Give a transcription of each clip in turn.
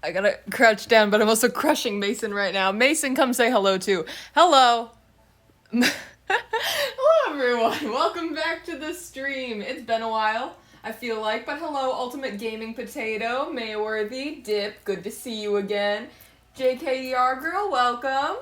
I gotta crouch down, but I'm also crushing Mason right now. Mason, come say hello too. Hello! Hello everyone, welcome back to the stream. It's been a while, I feel like, but hello Ultimate Gaming Potato, Mayworthy, Dip, good to see you again. JKER Girl, welcome.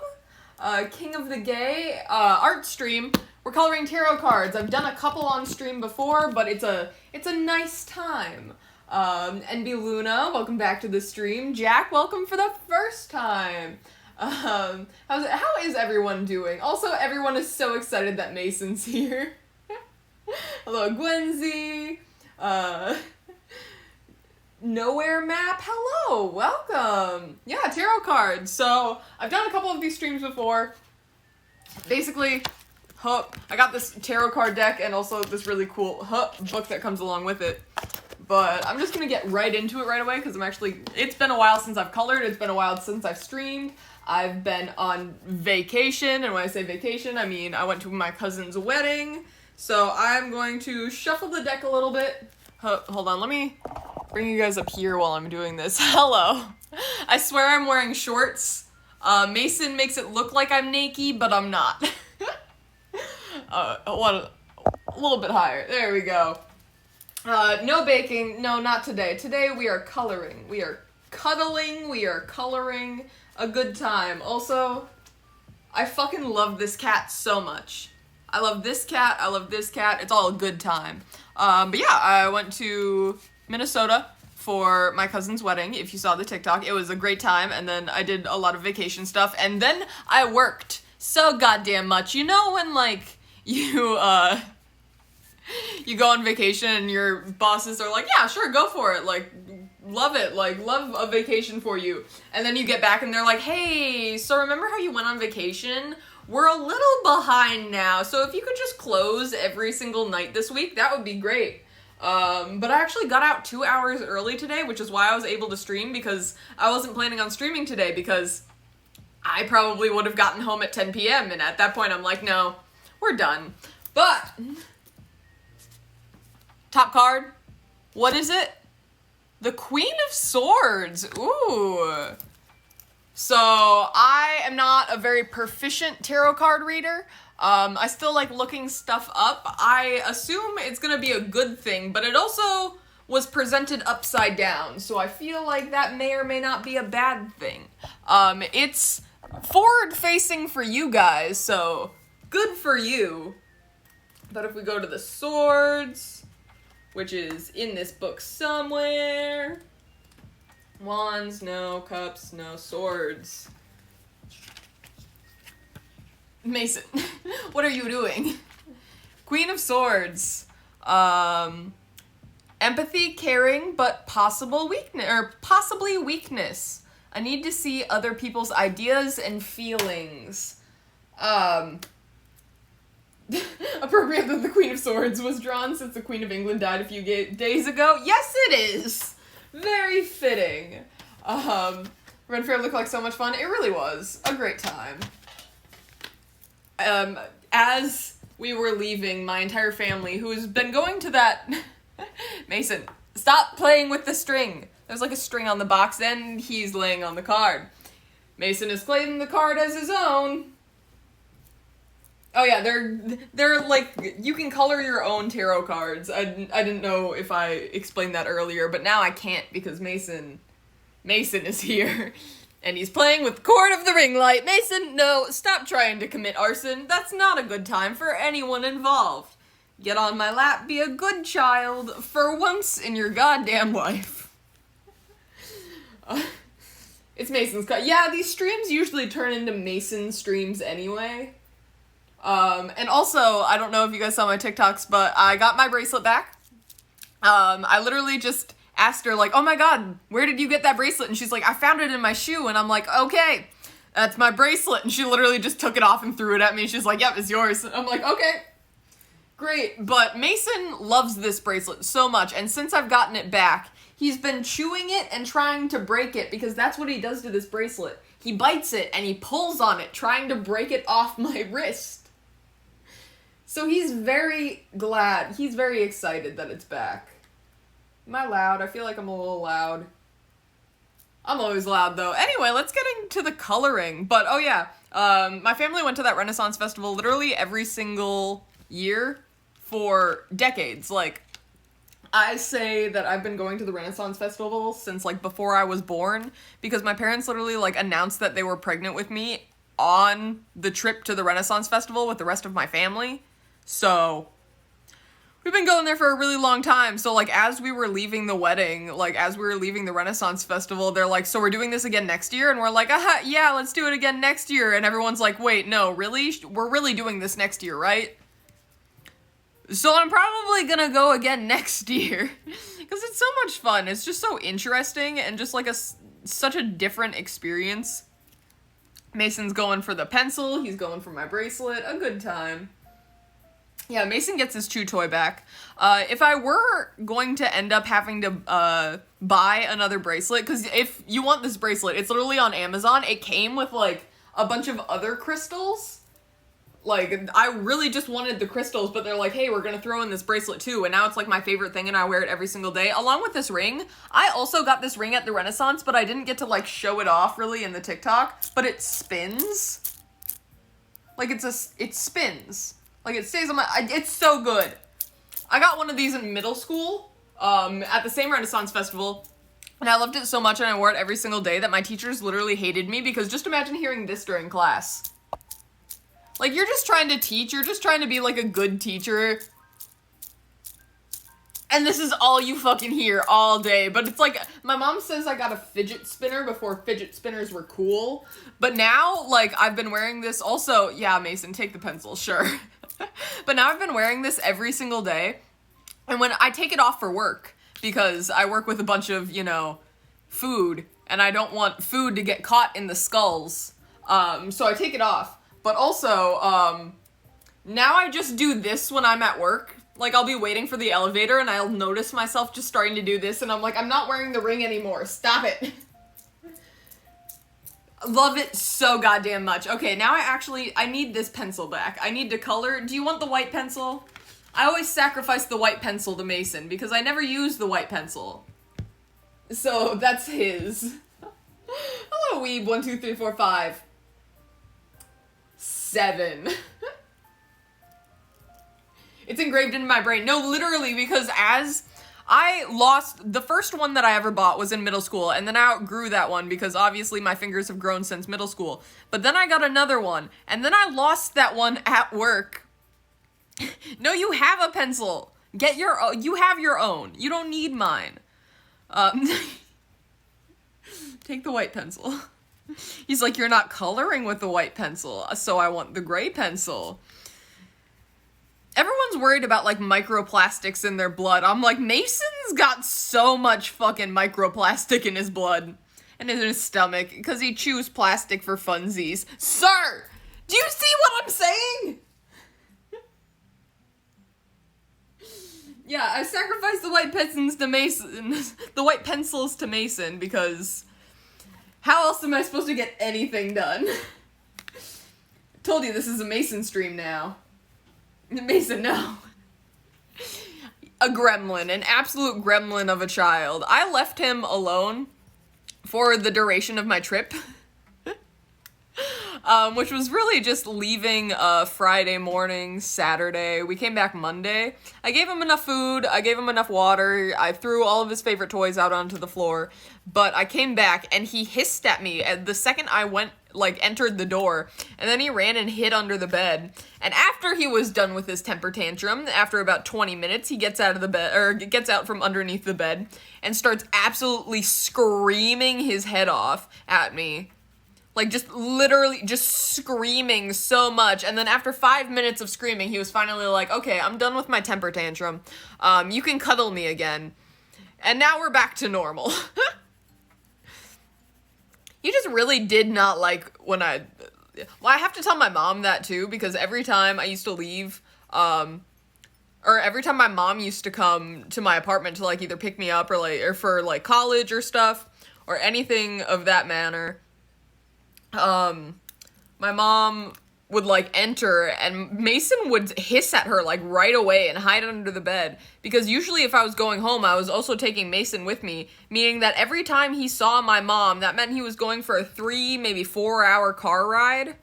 King of the Gay, art stream. We're coloring tarot cards. I've done a couple on stream before, but it's a nice time. NB Luna, welcome back to the stream. Jack, welcome for the first time. How is everyone doing? Also, everyone is so excited that Mason's here. Hello, Gwenzy. Nowhere Map, hello, welcome. Yeah, tarot cards. So, I've done a couple of these streams before. Basically, I got this tarot card deck and also this really cool book that comes along with it. But I'm just gonna get right into it right away because it's been a while since I've colored, it's been a while since I've streamed. I've been on vacation, and when I say vacation, I mean I went to my cousin's wedding. So I'm going to shuffle the deck a little bit. Hold on, let me bring you guys up here while I'm doing this. Hello. I swear I'm wearing shorts. Mason makes it look like I'm naked, but I'm not. A little bit higher. There we go. No baking. No, not today. Today we are coloring. We are cuddling. We are coloring. A good time. Also, I fucking love this cat so much. I love this cat. I love this cat. It's all a good time. But yeah, I went to Minnesota for my cousin's wedding. If you saw the TikTok, it was a great time. And then I did a lot of vacation stuff. And then I worked so goddamn much. You know when, like, you go on vacation and your bosses are like, yeah, sure, go for it. Like, love it. Like, love a vacation for you. And then you get back and they're like, hey, so remember how you went on vacation? We're a little behind now. So if you could just close every single night this week, that would be great. But I actually got out 2 hours early today, which is why I was able to stream, because I wasn't planning on streaming today because I probably would have gotten home at 10 p.m. And at that point I'm like, no, we're done. But top card, what is it? The Queen of Swords. Ooh. So, I am not a very proficient tarot card reader. I still like looking stuff up. I assume it's gonna be a good thing, but it also was presented upside down, so I feel like that may or may not be a bad thing. It's forward-facing for you guys, so good for you. But if we go to the swords, which is in this book somewhere. Wands, no. Cups, no. Swords. Mason, what are you doing? Queen of Swords. Empathy, caring, but possibly weakness. I need to see other people's ideas and feelings. Appropriate that the Queen of Swords was drawn since the Queen of England died a few days ago. Yes, it is! Very fitting. Ren Fair looked like so much fun. It really was. A great time. As we were leaving, my entire family, who's been going to that... Mason, stop playing with the string. There's like a string on the box, and he's laying on the card. Mason is claiming the card as his own. Oh yeah, they're like, you can color your own tarot cards. I didn't know if I explained that earlier, but now I can't because Mason is here. And he's playing with the cord of the ring light. Mason, no, stop trying to commit arson. That's not a good time for anyone involved. Get on my lap, be a good child for once in your goddamn life. It's Mason's cut. Yeah, these streams usually turn into Mason streams anyway. And also, I don't know if you guys saw my TikToks, but I got my bracelet back. I literally just asked her, like, oh my god, where did you get that bracelet? And she's like, I found it in my shoe. And I'm like, okay, that's my bracelet. And she literally just took it off and threw it at me. She's like, yep, it's yours. And I'm like, okay. Great, but Mason loves this bracelet so much, and since I've gotten it back, he's been chewing it and trying to break it, because that's what he does to this bracelet. He bites it, and he pulls on it, trying to break it off my wrist. So he's very glad, he's very excited that it's back. Am I loud? I feel like I'm a little loud. I'm always loud, though. Anyway, let's get into the coloring, but oh yeah, my family went to that Renaissance Festival literally every single year for decades. Like, I say that I've been going to the Renaissance Festival since, like, before I was born, because my parents literally, like, announced that they were pregnant with me on the trip to the Renaissance Festival with the rest of my family. So, we've been going there for a really long time. So, like, as we were leaving the wedding, like, as we were leaving the Renaissance Festival, they're like, so we're doing this again next year? And we're like, yeah, let's do it again next year. And everyone's like, wait, no, really? We're really doing this next year, right? So I'm probably gonna go again next year, because it's so much fun. It's just so interesting, and just like such a different experience. Mason's going for the pencil, he's going for my bracelet, a good time. Yeah, Mason gets his chew toy back. If I were going to end up having to buy another bracelet, because if you want this bracelet, it's literally on Amazon. It came with, like, a bunch of other crystals. Like, I really just wanted the crystals, but they're like, hey, we're gonna throw in this bracelet too, and now it's like my favorite thing, and I wear it every single day, along with this ring. I also got this ring at the Renaissance, but I didn't get to, like, show it off really in the TikTok, but it spins. Like, it spins. Like, it stays on my, it's so good. I got one of these in middle school, at the same Renaissance Festival, and I loved it so much, and I wore it every single day that my teachers literally hated me, because just imagine hearing this during class. Like, you're just trying to teach, you're just trying to be, like, a good teacher. And this is all you fucking hear all day. But it's like, my mom says I got a fidget spinner before fidget spinners were cool. But now, like, I've been wearing this also, yeah, Mason, take the pencil, sure. But now I've been wearing this every single day. And when I take it off for work, because I work with a bunch of, you know, food, and I don't want food to get caught in the skulls. So I take it off. But also, now I just do this when I'm at work. Like, I'll be waiting for the elevator, and I'll notice myself just starting to do this, and I'm like, I'm not wearing the ring anymore. Stop it. Love it so goddamn much. Okay, now I need this pencil back. I need to color. Do you want the white pencil? I always sacrifice the white pencil to Mason, because I never use the white pencil. So, that's his. Hello, Weeb, 1, 2, 3, 4, 5. 7. It's engraved into my brain. No, literally, because as I lost, the first one that I ever bought was in middle school, and then I outgrew that one because obviously my fingers have grown since middle school. But then I got another one, and then I lost that one at work. No, you have a pencil. You have your own. You don't need mine. Take the white pencil. He's like, you're not coloring with the white pencil, so I want the gray pencil. Everyone's worried about, like, microplastics in their blood. I'm like, Mason's got so much fucking microplastic in his blood. And in his stomach, because he chews plastic for funsies. Sir! Do you see what I'm saying? Yeah, I sacrificed the white pencils to Mason. The white pencils to Mason, because how else am I supposed to get anything done? Told you this is a Mason stream now. Mason, no. A gremlin, an absolute gremlin of a child. I left him alone for the duration of my trip. which was really just leaving Friday morning, Saturday. We came back Monday. I gave him enough food, I gave him enough water, I threw all of his favorite toys out onto the floor, but I came back and he hissed at me the second I entered the door, and then he ran and hid under the bed. And after he was done with his temper tantrum, after about 20 minutes, he gets out of the bed, or gets out from underneath the bed, and starts absolutely screaming his head off at me. Like, just literally just screaming so much. And then after 5 minutes of screaming, he was finally like, okay, I'm done with my temper tantrum. You can cuddle me again. And now we're back to normal. He just really did not like when I have to tell my mom that too, because every time I used to leave, or every time my mom used to come to my apartment to, like, either pick me up or for, like, college or stuff, or anything of that manner, my mom would, like, enter, and Mason would hiss at her, like, right away and hide under the bed, because usually if I was going home, I was also taking Mason with me, meaning that every time he saw my mom, that meant he was going for a 3, maybe 4-hour car ride,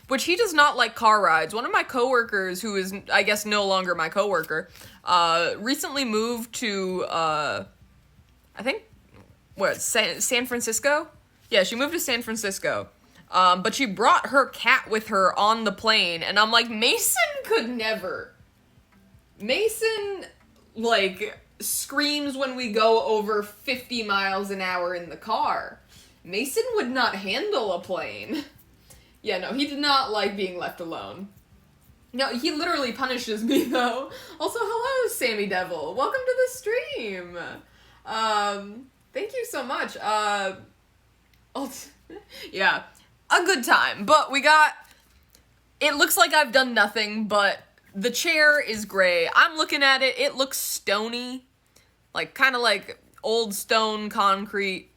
which he does not like car rides. One of my coworkers, who is, I guess, no longer my coworker, recently moved to, I think, San Francisco? Yeah, she moved to San Francisco. But she brought her cat with her on the plane, and I'm like, Mason could never. Mason, like, screams when we go over 50 miles an hour in the car. Mason would not handle a plane. Yeah, no, he did not like being left alone. No, he literally punishes me, though. Also, hello, Sammy Devil. Welcome to the stream. Thank you so much. Yeah. A good time, but it looks like I've done nothing, but the chair is gray. I'm looking at it, it looks stony, like, kind of like old stone concrete.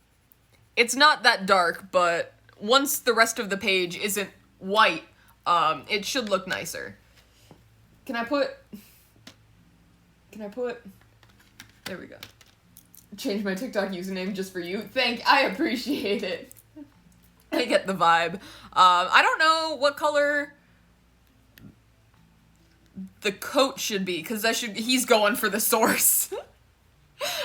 It's not that dark, but once the rest of the page isn't white, it should look nicer. Can I put, there we go. Change my TikTok username just for you. I appreciate it. I get the vibe. I don't know what color the coat should be, because he's going for the source.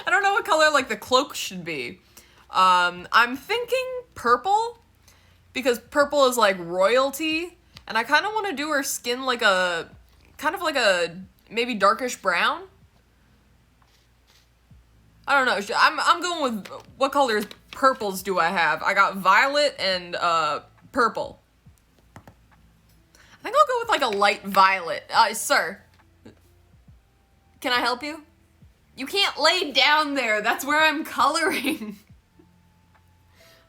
I don't know what color, like, the cloak should be. I'm thinking purple, because purple is, like, royalty, and I kind of want to do her skin like a, kind of like a, maybe darkish brown? I don't know. I'm going with, what colors purples do I have? I got violet and purple. I think I'll go with, like, a light violet. Sir, can I help you? You can't lay down there. That's where I'm coloring.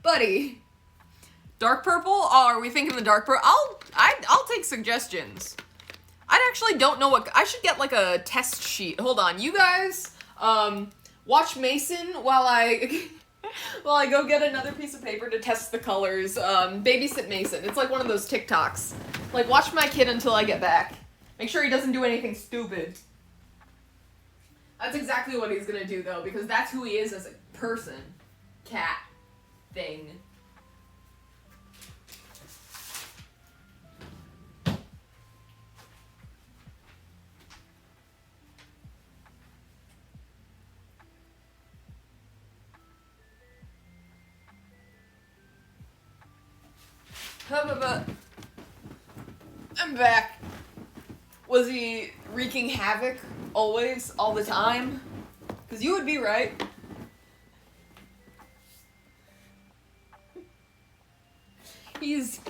Buddy. Dark purple? Oh, are we thinking the dark purple? I'll take suggestions. I actually don't know what, I should get, like, a test sheet. Hold on, you guys, watch Mason while I go get another piece of paper to test the colors. Babysit Mason. It's like one of those TikToks. Like, watch my kid until I get back. Make sure he doesn't do anything stupid. That's exactly what he's gonna do, though, because that's who he is as a person. Cat. Thing. I'm back. Was he wreaking havoc always, all the time? Because you would be right. He's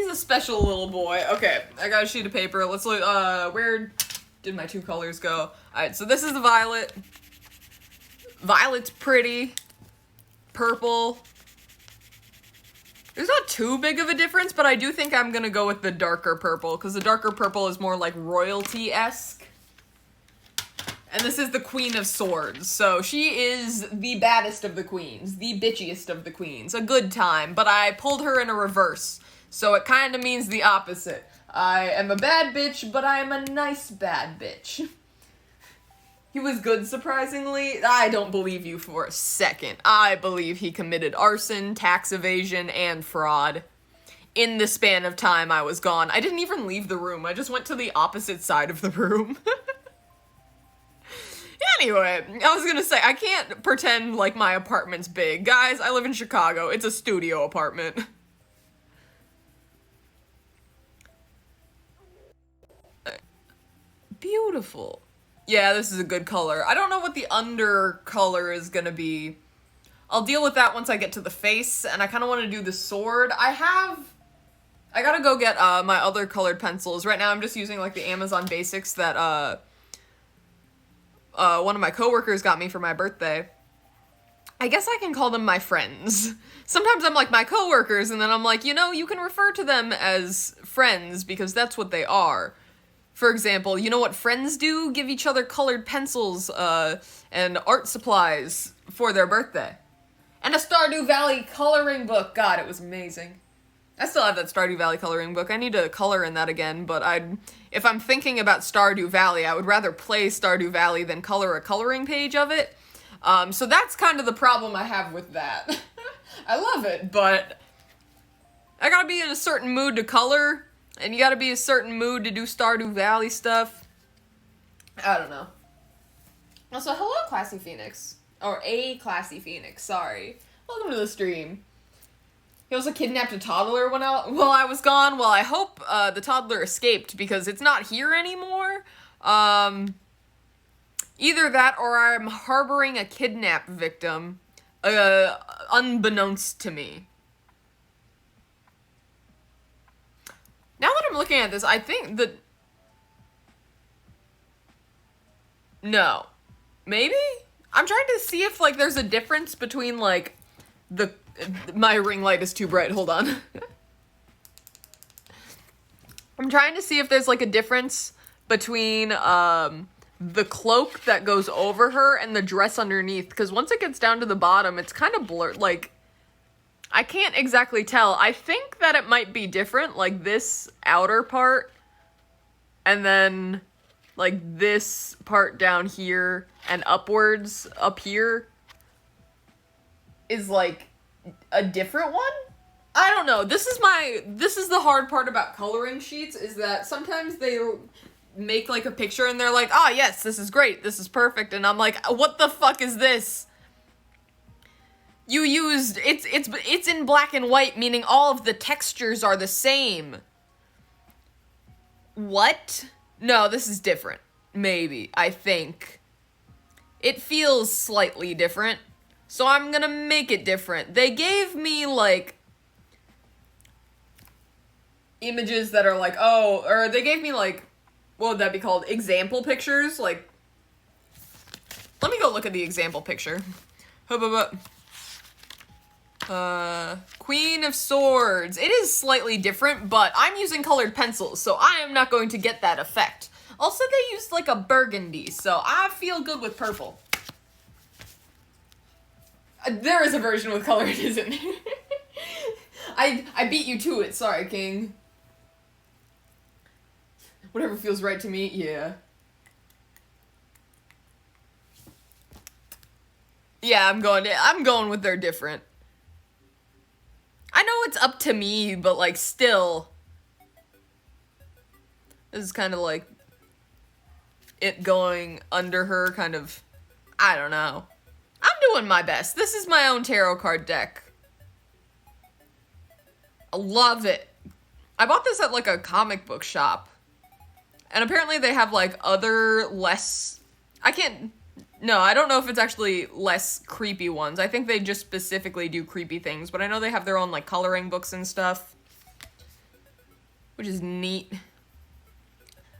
a special little boy. Okay, I got a sheet of paper. Let's look. Where did my two colors go? Alright, so this is the violet. Violet's pretty. Purple. There's not too big of a difference, but I do think I'm gonna go with the darker purple, because the darker purple is more like royalty-esque. And this is the Queen of Swords, so she is the baddest of the queens, the bitchiest of the queens. A good time, but I pulled her in a reverse, so it kind of means the opposite. I am a bad bitch, but I am a nice bad bitch. He was good, surprisingly. I don't believe you for a second. I believe he committed arson, tax evasion, and fraud. in the span of time I was gone. I didn't even leave the room. I just went to the opposite side of the room. Anyway, I was gonna say, I can't pretend like my apartment's big. Guys, I live in Chicago. It's a studio apartment. Beautiful. Yeah, this is a good color. I don't know what the under color is gonna be. I'll deal with that once I get to the face, and I kind of want to do the sword. I gotta go get my other colored pencils. Right now I'm just using like the Amazon Basics that one of my coworkers got me for my birthday. I guess I can call them my friends. Sometimes I'm like my coworkers, and then I'm like, you know, you can refer to them as friends because that's what they are. For example, you know what friends do? Give each other colored pencils and art supplies for their birthday. And a Stardew Valley coloring book. God, it was amazing. I still have that Stardew Valley coloring book. I need to color in that again, but if I'm thinking about Stardew Valley, I would rather play Stardew Valley than color a coloring page of it. So that's kind of the problem I have with that. I love it, but I gotta be in a certain mood to color, and you gotta be in a certain mood to do Stardew Valley stuff. I don't know. Also, hello, Classy Phoenix. Or a Classy Phoenix, sorry. Welcome to the stream. He also kidnapped a toddler while I was gone. Well, I hope the toddler escaped because it's not here anymore. Either that or I'm harboring a kidnap victim, unbeknownst to me. Now that I'm looking at this, I think that... No. Maybe? I'm trying to see if, like, there's a difference between, like, my ring light is too bright. Hold on. I'm trying to see if there's, like, a difference between, the cloak that goes over her and the dress underneath. Because once it gets down to the bottom, it's kind of blurred. Like, I can't exactly tell. I think that it might be different. Like, this outer part. And then, like, this part down here and upwards up here is, like, a different one? I don't know. This is the hard part about coloring sheets, is that sometimes they make, like, a picture and they're like, oh, yes, this is great, this is perfect, and I'm like, what the fuck is this? You used, it's in black and white, meaning all of the textures are the same. What? No, this is different. Maybe, I think. It feels slightly different, so I'm gonna make it different. They gave me, like, images that are like, oh, or they gave me, like, what would that be called? Example pictures? Like, let me go look at the example picture. Queen of Swords. It is slightly different, but I'm using colored pencils, so I am not going to get that effect. Also, they used, like, a burgundy, so I feel good with purple. There is a version with color, it isn't. I beat you to it, sorry, King. Whatever feels right to me, yeah. Yeah, I'm going with they're different. I know it's up to me, but, like, still. This is kind of like it going under her, kind of, I don't know. I'm doing my best. This is my own tarot card deck. I love it. I bought this at, like, a comic book shop. And apparently they have, like, other less... No, I don't know if it's actually less creepy ones. I think they just specifically do creepy things. But I know they have their own, like, coloring books and stuff. Which is neat.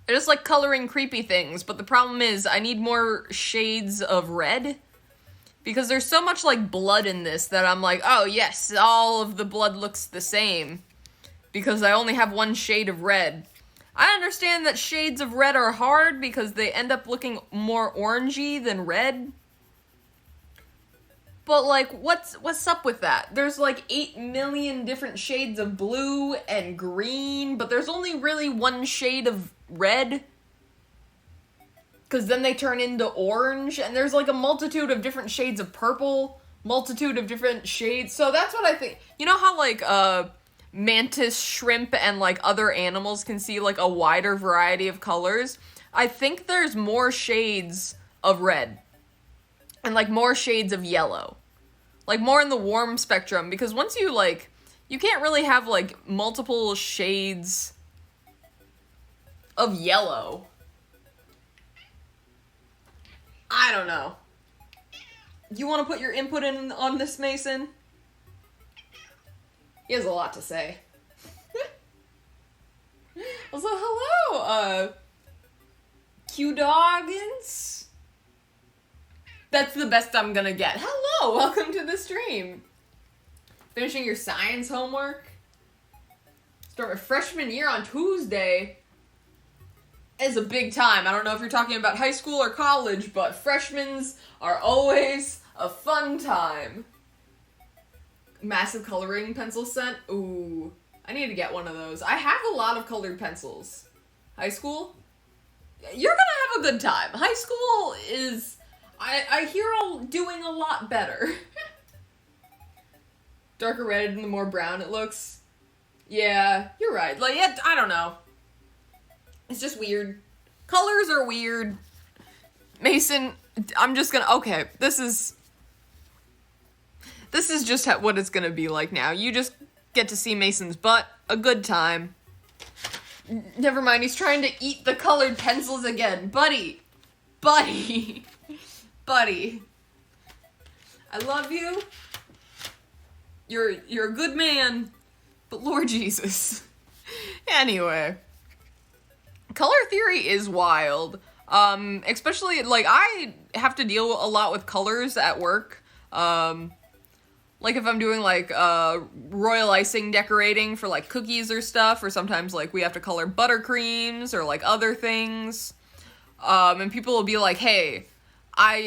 I just like coloring creepy things. But the problem is I need more shades of red. Because there's so much, like, blood in this that I'm like, oh, yes, all of the blood looks the same. Because I only have one shade of red. I understand that shades of red are hard because they end up looking more orangey than red. But, like, what's up with that? There's, like, 8 million different shades of blue and green, but there's only really one shade of red. Because then they turn into orange, and there's, like, a multitude of different shades of purple, multitude of different shades. So that's what I think. You know how, like, mantis shrimp and like other animals can see like a wider variety of colors, I think there's more shades of red and like more shades of yellow, like more in the warm spectrum, because once you like, you can't really have like multiple shades of yellow. I don't know. You want to put your input in on this, Mason? He has a lot to say. Also, hello, Q-Doggins? That's the best I'm gonna get. Hello, welcome to the stream. Finishing your science homework? Start my freshman year on Tuesday. Is a big time. I don't know if you're talking about high school or college, but freshmen's are always a fun time. Massive coloring pencil set. Ooh, I need to get one of those. I have a lot of colored pencils. High school? You're gonna have a good time. High school is, I hear doing a lot better. Darker red and the more brown it looks. Yeah, you're right. Like, yeah, I don't know. It's just weird. Colors are weird. Mason, I'm just gonna, okay, this is just what it's gonna be like now. You just get to see Mason's butt. A good time. Never mind, he's trying to eat the colored pencils again. Buddy. Buddy. Buddy. I love you. You're a good man. But Lord Jesus. Anyway. Color theory is wild. Especially, like, I have to deal a lot with colors at work. Like, if I'm doing, like, royal icing decorating for, like, cookies or stuff, or sometimes, like, we have to color buttercreams or, like, other things. And people will be like, hey,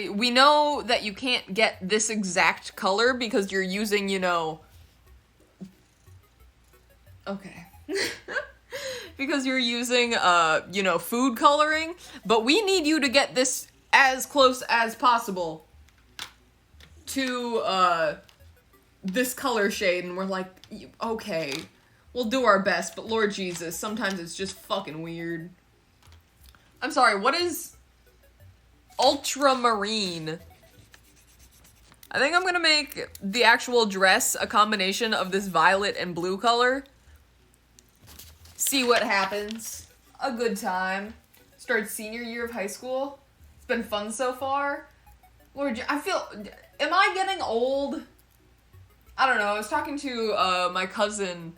we know that you can't get this exact color because you're using, you know... Okay. Because you're using, you know, food coloring, but we need you to get this as close as possible to, this color shade, and we're like, okay, we'll do our best, but Lord Jesus, sometimes it's just fucking weird. I'm sorry, what is ultramarine? I think I'm gonna make the actual dress a combination of this violet and blue color. See what happens. A good time. Started senior year of high school. It's been fun so far. Lord, I feel... Am I getting old? I don't know. I was talking to my cousin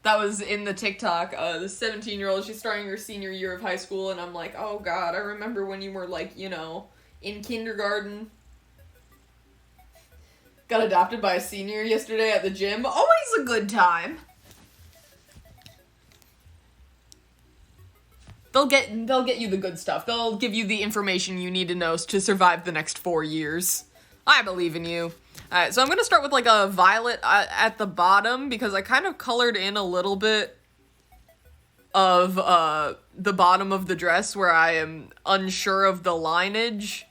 that was in the TikTok. The 17-year-old. She's starting her senior year of high school. And I'm like, oh God, I remember when you were like, you know, in kindergarten. Got adopted by a senior yesterday at the gym. Always a good time. They'll get you the good stuff. They'll give you the information you need to know to survive the next 4 years. I believe in you. Alright, so I'm gonna start with like a violet at the bottom because I kind of colored in a little bit of the bottom of the dress where I am unsure of the lineage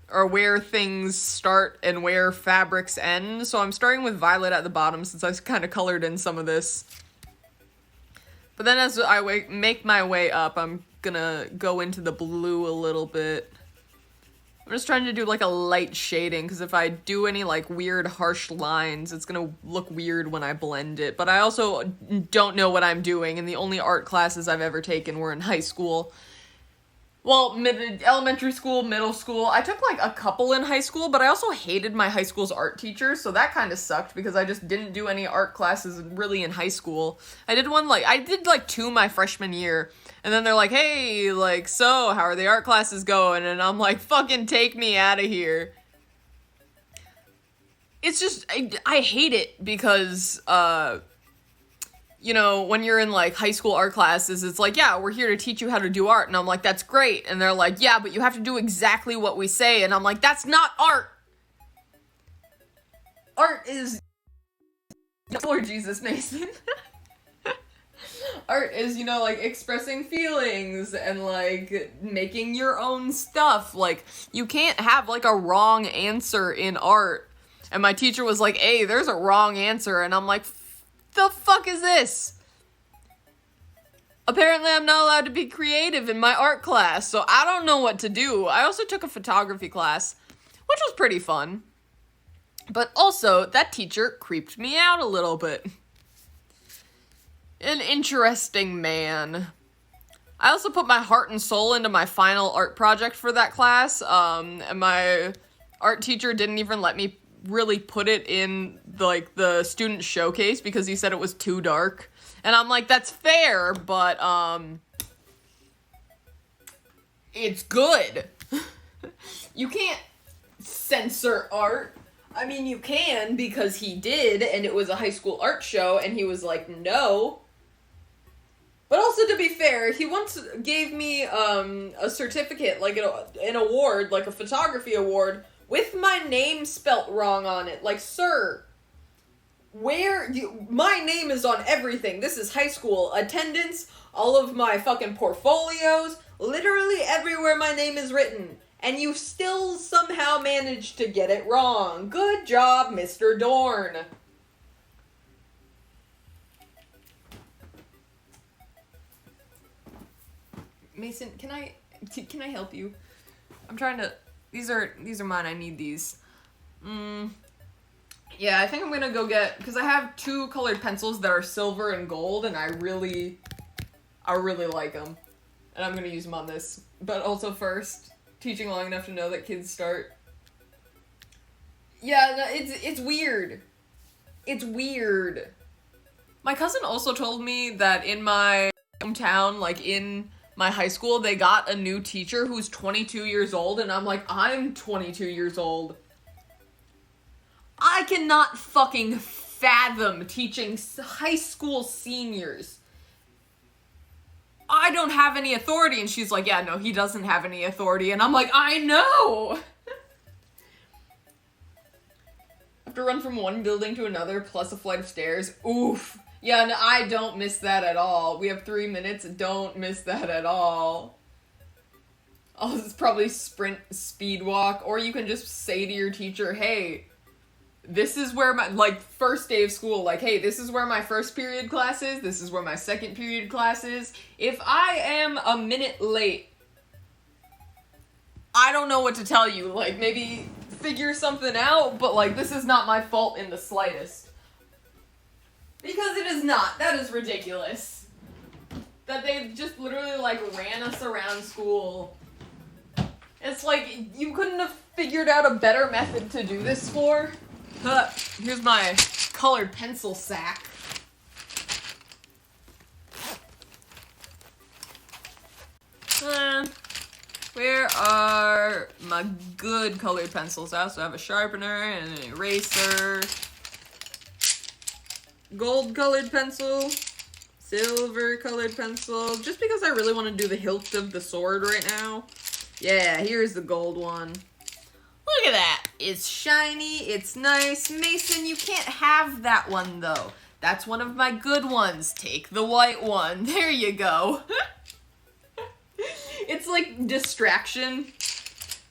or where things start and where fabrics end. So I'm starting with violet at the bottom since I kind of colored in some of this. But then as I make my way up, I'm gonna go into the blue a little bit. I'm just trying to do like a light shading, because if I do any like weird harsh lines, it's gonna look weird when I blend it. But I also don't know what I'm doing, and the only art classes I've ever taken were in high school. Well, elementary school, middle school. I took like a couple in high school, but I also hated my high school's art teacher, so that kind of sucked because I just didn't do any art classes really in high school. I did like 2 my freshman year, and then they're like, hey, like, so, how are the art classes going? And I'm like, fucking take me out of here. It's just, I hate it because, you know, when you're in, like, high school art classes, it's like, yeah, we're here to teach you how to do art. And I'm like, that's great. And they're like, yeah, but you have to do exactly what we say. And I'm like, that's not art. Art is... Lord Jesus, Mason. Art is, you know, like, expressing feelings and, like, making your own stuff. Like, you can't have, like, a wrong answer in art. And my teacher was like, hey, there's a wrong answer. And I'm like... The fuck is this? Apparently I'm not allowed to be creative in my art class, so I don't know what to do. I also took a photography class, which was pretty fun. But also, that teacher creeped me out a little bit. An interesting man. I also put my heart and soul into my final art project for that class, and my art teacher didn't even let me really put it in, like, the student showcase because he said it was too dark. And I'm like, that's fair, but, it's good. You can't censor art. I mean, you can, because he did, and it was a high school art show, and he was like, no. But also, to be fair, he once gave me, a certificate, like an award, like a photography award, with my name spelt wrong on it. Like, sir, my name is on everything. This is high school. Attendance, all of my fucking portfolios, literally everywhere my name is written. And you still somehow managed to get it wrong. Good job, Mr. Dorn. Mason, can I help you? I'm trying to, these are mine, I need these. Yeah, I think I'm gonna go get, because I have 2 colored pencils that are silver and gold, and I really like them. And I'm gonna use them on this. But also first, teaching long enough to know that kids start. Yeah, no, it's weird. It's weird. My cousin also told me that in my hometown, like in my high school, they got a new teacher who's 22 years old, and I'm like, I'm 22 years old. I cannot fucking fathom teaching high school seniors. I don't have any authority. And she's like, yeah, no, he doesn't have any authority. And I'm like, I know! Have to run from one building to another, plus a flight of stairs. Oof. Yeah, no, I don't miss that at all. We have 3 minutes. Don't miss that at all. Oh, this is probably sprint, speed walk. Or you can just say to your teacher, hey, this is where my, like, first day of school, like, hey, this is where my first period class is, this is where my second period class is. If I am a minute late, I don't know what to tell you. Like, maybe figure something out, but, like, this is not my fault in the slightest. Because it is not. That is ridiculous. That they just literally, like, ran us around school. It's like, you couldn't have figured out a better method to do this for? Here's my colored pencil sack. Where are my good colored pencils? I also have a sharpener and an eraser. Gold colored pencil. Silver colored pencil. Just because I really want to do the hilt of the sword right now. Yeah, here's the gold one. Look at that. It's shiny, it's nice. Mason, you can't have that one, though. That's one of my good ones. Take the white one. There you go. It's like distraction.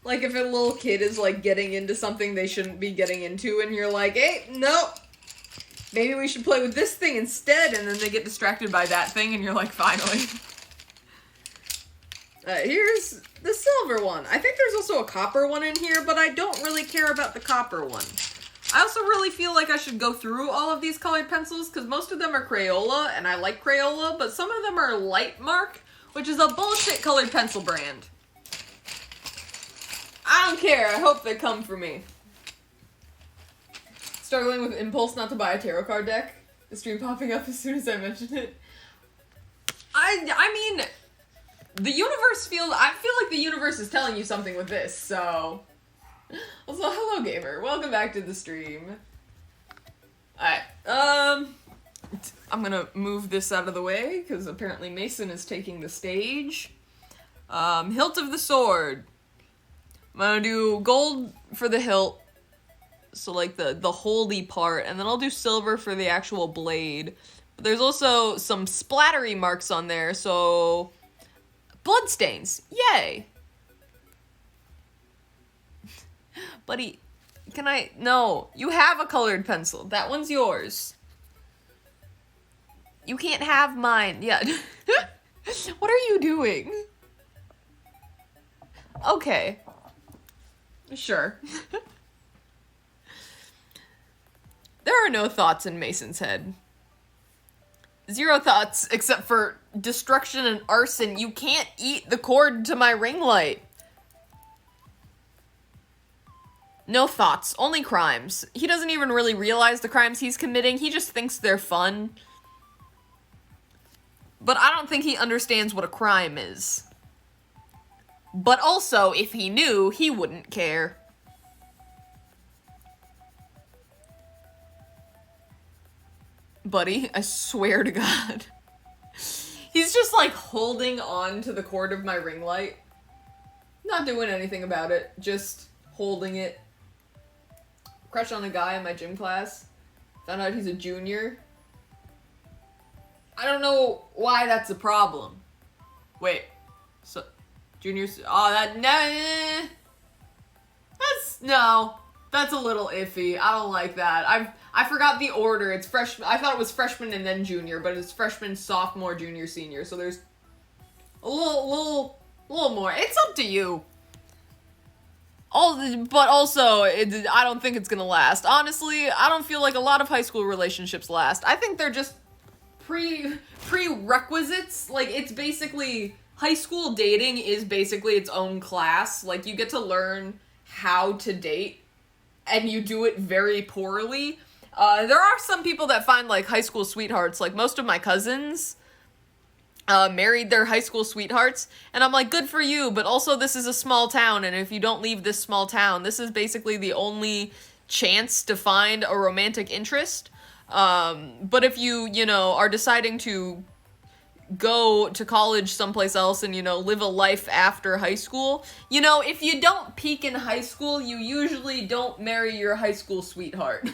Like if a little kid is like getting into something they shouldn't be getting into, and you're like, hey, no. Maybe we should play with this thing instead, and then they get distracted by that thing, and you're like, finally. Here's the silver one. I think there's also a copper one in here, but I don't really care about the copper one. I also really feel like I should go through all of these colored pencils, because most of them are Crayola, and I like Crayola, but some of them are Lightmark, which is a bullshit colored pencil brand. I don't care. I hope they come for me. Struggling with impulse not to buy a tarot card deck. The stream popping up as soon as I mention it. I mean, I feel like the universe is telling you something with this, so. Also, hello gamer. Welcome back to the stream. Alright, I'm gonna move this out of the way, because apparently Mason is taking the stage. Hilt of the sword. I'm gonna do gold for the hilt, so like the holdy part, and then I'll do silver for the actual blade. But there's also some splattery marks on there, so bloodstains. Yay! Buddy, no, you have a colored pencil. That one's yours. You can't have mine. Yeah. What are you doing? Okay. Sure. There are no thoughts in Mason's head. 0 thoughts except for destruction and arson. You can't eat the cord to my ring light. No thoughts, only crimes. He doesn't even really realize the crimes he's committing. He just thinks they're fun. But I don't think he understands what a crime is. But also, if he knew, he wouldn't care. Buddy, I swear to God. He's just like holding on to the cord of my ring light. Not doing anything about it, just holding it. Crush on a guy in my gym class. Found out he's a junior. I don't know why that's a problem. Wait, so juniors? Oh, that's a little iffy. I don't like that. I forgot the order. It's freshman. I thought it was freshman and then junior, but it's freshman, sophomore, junior, senior. So there's a little more. It's up to you. But also, I don't think it's gonna last. Honestly, I don't feel like a lot of high school relationships last. I think they're just prerequisites. Like, it's basically, high school dating is basically its own class. Like, you get to learn how to date, and you do it very poorly. There are some people that find, like, high school sweethearts. Like, most of my cousins married their high school sweethearts, and I'm like, good for you, but also this is a small town, and if you don't leave this small town, this is basically the only chance to find a romantic interest. But if you are deciding to go to college someplace else and, live a life after high school, if you don't peak in high school, you usually don't marry your high school sweetheart.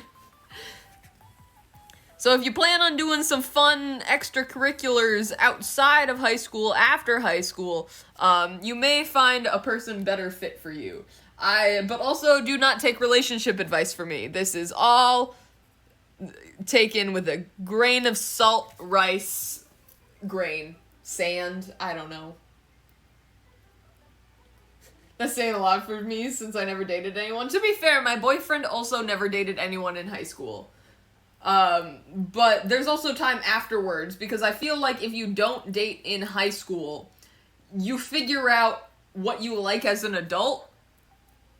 So if you plan on doing some fun extracurriculars outside of high school, after high school, you may find a person better fit for you. But also do not take relationship advice from me. This is all taken with a grain of salt, rice, sand, I don't know. That's saying a lot for me since I never dated anyone. To be fair, my boyfriend also never dated anyone in high school. But there's also time afterwards, because I feel like if you don't date in high school, you figure out what you like as an adult,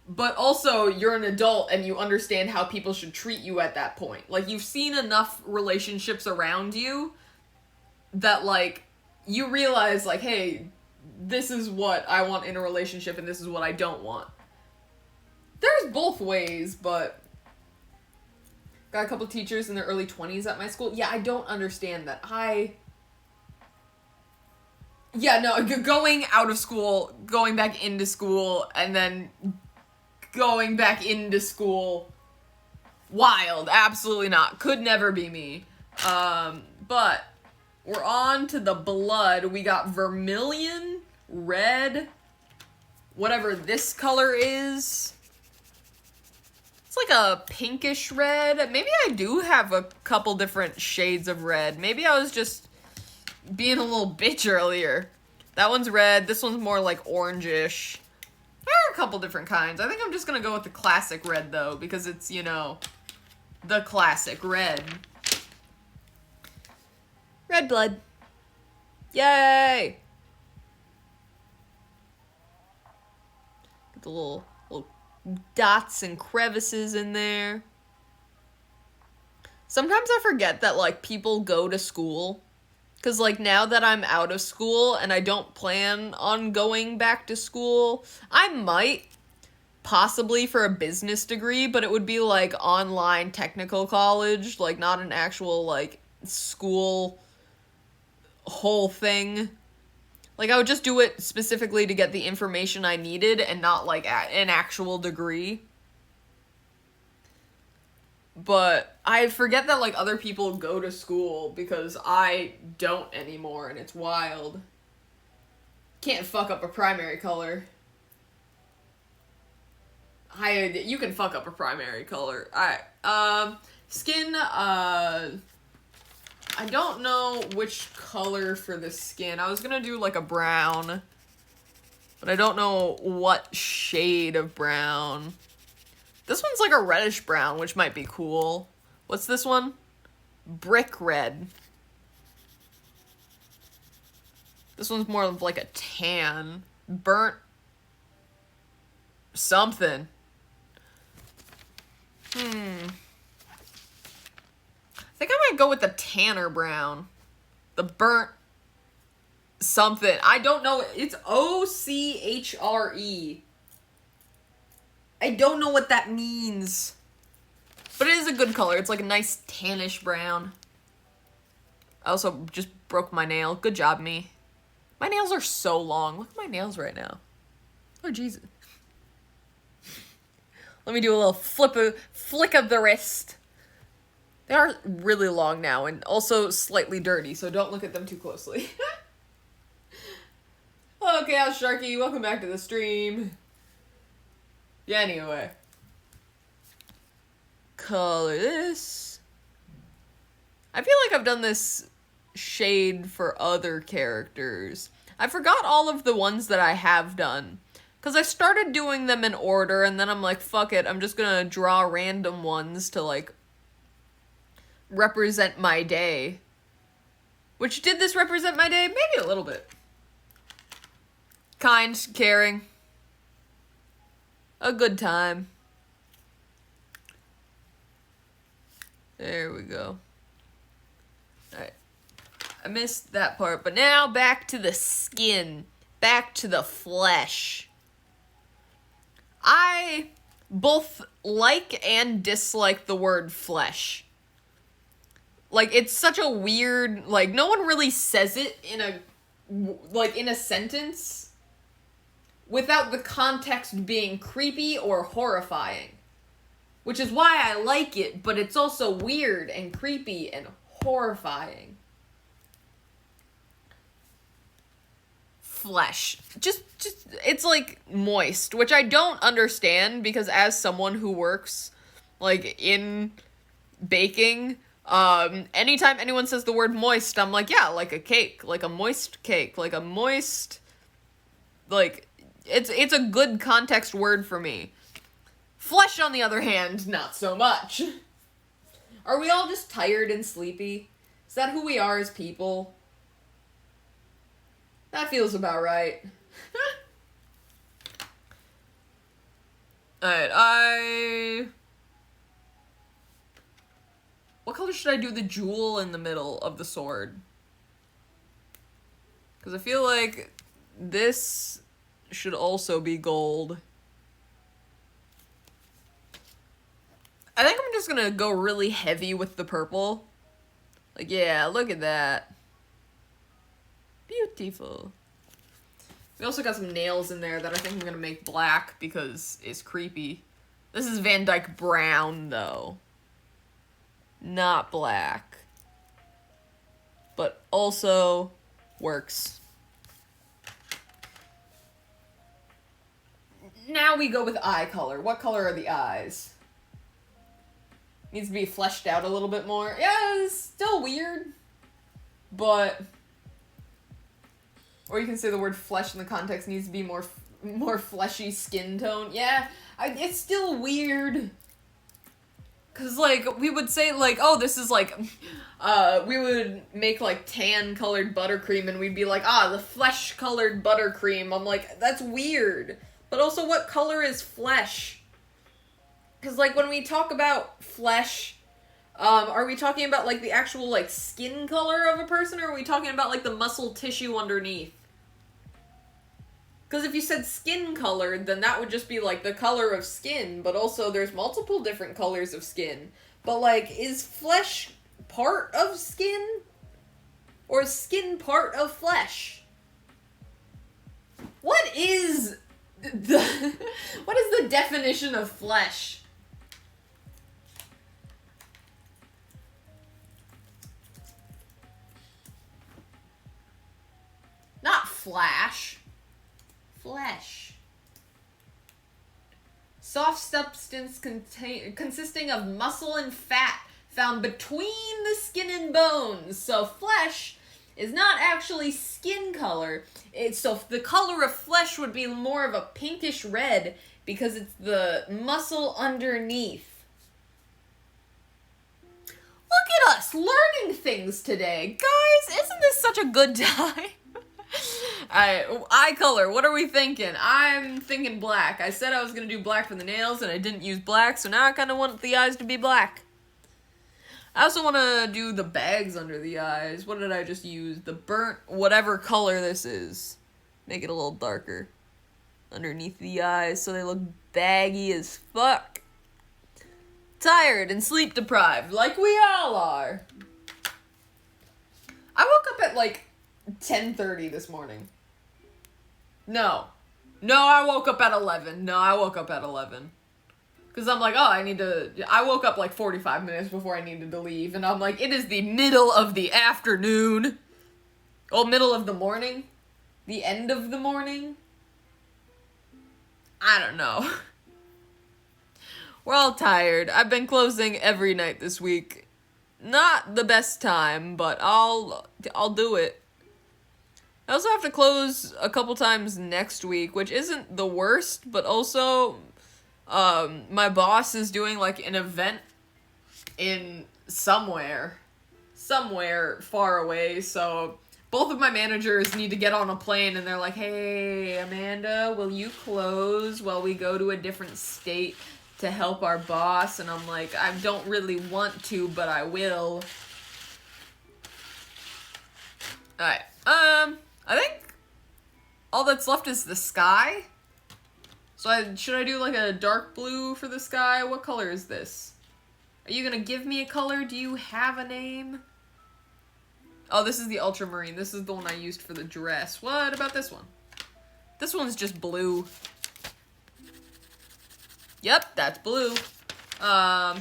but also you're an adult and you understand how people should treat you at that point. Like, you've seen enough relationships around you that, like, you realize, like, hey, this is what I want in a relationship and this is what I don't want. There's both ways, but got a couple teachers in their early 20s at my school. Yeah, I don't understand that. Going out of school, going back into school, and then going back into school. Wild. Absolutely not. Could never be me. But we're on to the blood. We got vermilion, red, whatever this color is. It's like a pinkish red. Maybe I do have a couple different shades of red. Maybe I was just being a little bitch earlier. That one's red. This one's more like orangish. There are a couple different kinds. I think I'm just gonna go with the classic red, though, because it's, the classic red. Red blood. Yay! Get the little dots and crevices in there. Sometimes I forget that, like, people go to school. Because, like, now that I'm out of school and I don't plan on going back to school, I might, possibly for a business degree, but it would be, like, online technical college, like, not an actual, like, school whole thing. Like, I would just do it specifically to get the information I needed and not, like, an actual degree. But I forget that, like, other people go to school because I don't anymore, and it's wild. Can't fuck up a primary color. You can fuck up a primary color. Alright, skin, I don't know which color for the skin. I was gonna do like a brown, but I don't know what shade of brown. This one's like a reddish brown, which might be cool. What's this one? Brick red. This one's more of like a tan. Burnt something. I think I might go with the tanner brown. The burnt something. I don't know. It's OCHRE. I don't know what that means. But it is a good color. It's like a nice tannish brown. I also just broke my nail. Good job, me. My nails are so long. Look at my nails right now. Oh, Jesus. Let me do a little flick of the wrist. They are really long now and also slightly dirty, so don't look at them too closely. Oh, Chaos Sharky, welcome back to the stream. Yeah, anyway. Color this. I feel like I've done this shade for other characters. I forgot all of the ones that I have done. Because I started doing them in order, and then I'm like, fuck it, I'm just gonna draw random ones to, like, represent my day. Which, did this represent my day? Maybe a little bit. Kind, caring. A good time. There we go. Alright. I missed that part, but now back to the skin. Back to the flesh. I both like and dislike the word flesh. Like, it's such a weird, like, no one really says it in a sentence without the context being creepy or horrifying. Which is why I like it, but it's also weird and creepy and horrifying. Flesh. Just it's like moist, which I don't understand because as someone who works like in baking, anytime anyone says the word moist, I'm like, yeah, like a cake, like a moist cake, like a moist, like it's a good context word for me. Flesh, on the other hand, not so much. Are we all just tired and sleepy? Is that who we are as people? That feels about right. Alright, what color should I do the jewel in the middle of the sword? Because I feel like this should also be gold. I think I'm just gonna go really heavy with the purple. Like, yeah, look at that. Beautiful. We also got some nails in there that I think I'm gonna make black because it's creepy. This is Van Dyke brown, though. Not black. But also works. Now we go with eye color. What color are the eyes? Needs to be fleshed out a little bit more. Yeah, it's still weird. But... Or you can say the word flesh in the context needs to be more fleshy skin tone. Yeah, it's still weird. Because, like, we would say, like, oh, this is, like, we would make, like, tan-colored buttercream, and we'd be like, ah, the flesh-colored buttercream. I'm like, that's weird. But also, what color is flesh? Because, like, when we talk about flesh, are we talking about, like, the actual, like, skin color of a person, or are we talking about, like, the muscle tissue underneath? Because if you said skin colored, then that would just be, like, the color of skin, but also there's multiple different colors of skin. But, like, is flesh part of skin? Or is skin part of flesh? What is the definition of flesh? Not flash. Flesh. Soft substance consisting of muscle and fat found between the skin and bones. So flesh is not actually skin color. So the color of flesh would be more of a pinkish red because it's the muscle underneath. Look at us learning things today. Guys, isn't this such a good time? Eye color, what are we thinking? I'm thinking black. I said I was going to do black for the nails and I didn't use black, so now I kind of want the eyes to be black. I also want to do the bags under the eyes. What did I just use? The burnt whatever color this is. Make it a little darker underneath the eyes so they look baggy as fuck. Tired and sleep deprived, like we all are. I woke up at like 10:30 this morning. No, I woke up at 11. Because I'm like, oh, I woke up like 45 minutes before I needed to leave. And I'm like, it is the middle of the afternoon. Oh, middle of the morning? The end of the morning? I don't know. We're all tired. I've been closing every night this week. Not the best time, but I'll do it. I also have to close a couple times next week, which isn't the worst, but also my boss is doing like an event in somewhere far away, so both of my managers need to get on a plane and they're like, hey, Amanda, will you close while we go to a different state to help our boss? And I'm like, I don't really want to, but I will. Alright, I think all that's left is the sky. So should I do like a dark blue for the sky? What color is this? Are you gonna give me a color? Do you have a name? Oh, this is the ultramarine. This is the one I used for the dress. What about this one? This one's just blue. Yep, that's blue. I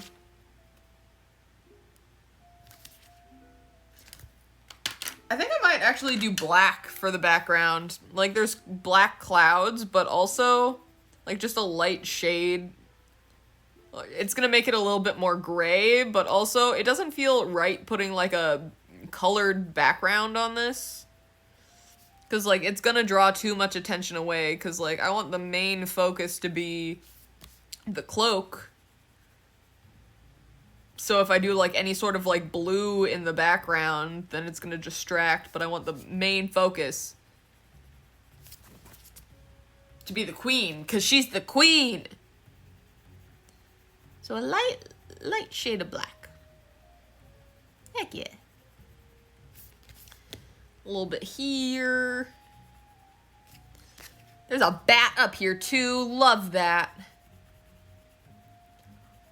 think I might actually do black for the background. Like, there's black clouds, but also, like, just a light shade. It's gonna make it a little bit more gray, but also, it doesn't feel right putting, like, a colored background on this. Because, like, it's gonna draw too much attention away, because, like, I want the main focus to be the cloak. So if I do, like, any sort of, like, blue in the background, then it's gonna distract, but I want the main focus to be the queen, because she's the queen! So a light shade of black. Heck yeah. A little bit here. There's a bat up here, too. Love that.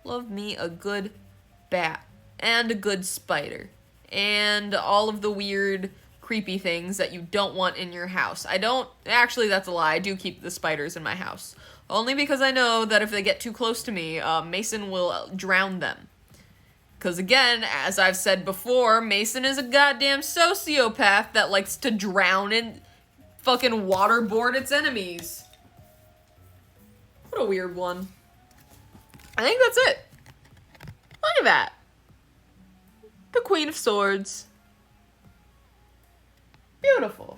Love me a good bat. And a good spider. And all of the weird, creepy things that you don't want in your house. Actually, that's a lie. I do keep the spiders in my house. Only because I know that if they get too close to me, Mason will drown them. Because again, as I've said before, Mason is a goddamn sociopath that likes to drown and fucking waterboard its enemies. What a weird one. I think that's it. Look at that. The Queen of Swords. Beautiful.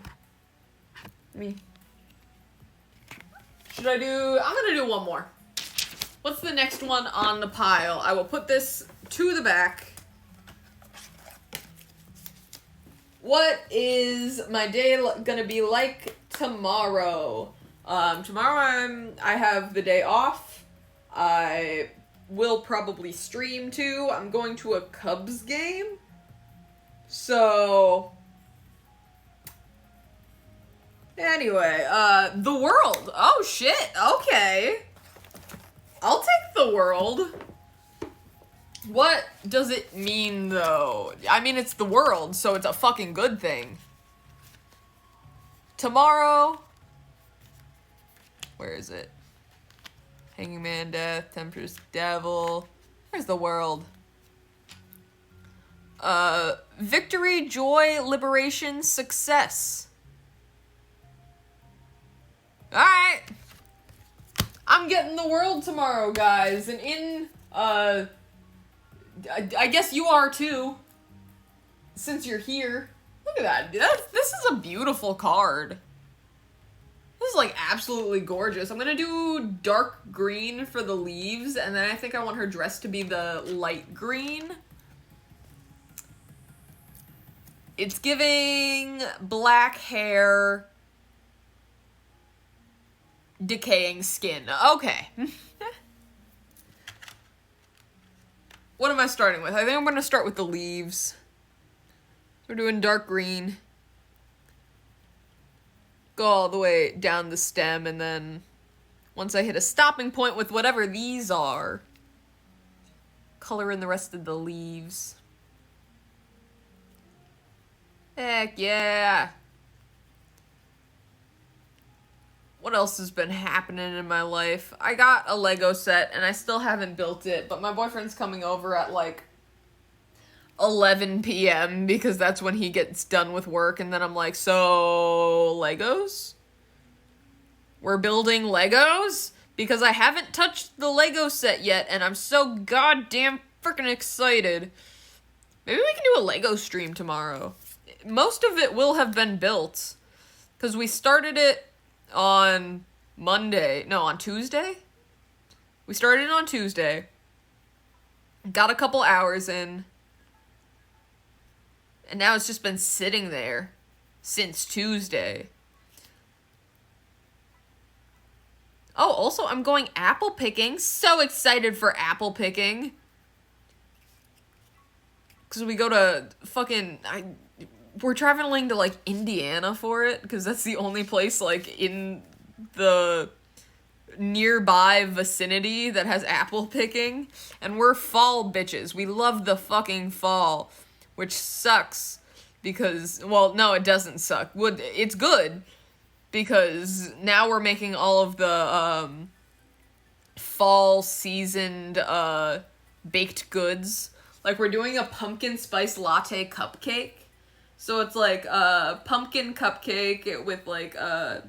I'm gonna do one more. What's the next one on the pile? I will put this to the back. What is my day gonna be like tomorrow? Tomorrow I have the day off. I will probably stream too. I'm going to a Cubs game. So anyway, the world. Oh shit, okay. I'll take the world. What does it mean, though? I mean, it's the world, so it's a fucking good thing. Tomorrow... Where is it? Hanging Man, Death, Temptress, Devil... Where's the world? Victory, joy, liberation, success. Alright! I'm getting the world tomorrow, guys, and in, I guess you are too, since you're here. Look at that. This is a beautiful card. This is, like, absolutely gorgeous. I'm gonna do dark green for the leaves, and then I think I want her dress to be the light green. It's giving black hair, decaying skin. Okay. What am I starting with? I think I'm gonna start with the leaves. We're doing dark green. Go all the way down the stem, and then once I hit a stopping point with whatever these are, color in the rest of the leaves. Heck yeah. What else has been happening in my life? I got a Lego set, and I still haven't built it, but my boyfriend's coming over at, like, 11 p.m. because that's when he gets done with work, and then I'm like, so, Legos? We're building Legos? Because I haven't touched the Lego set yet, and I'm so goddamn freaking excited. Maybe we can do a Lego stream tomorrow. Most of it will have been built, because we started it on on Tuesday? We started it on Tuesday, got a couple hours in, and now it's just been sitting there since Tuesday. Oh, also, I'm going apple picking. So excited for apple picking. Because we go to fucking... we're traveling to, like, Indiana for it. Because that's the only place, like, in the nearby vicinity that has apple picking. And we're fall bitches. We love the fucking fall. Which sucks. Because, well, no, it doesn't suck. It's good. Because now we're making all of the fall seasoned baked goods. Like, we're doing a pumpkin spice latte cupcake. So it's like a pumpkin cupcake with like the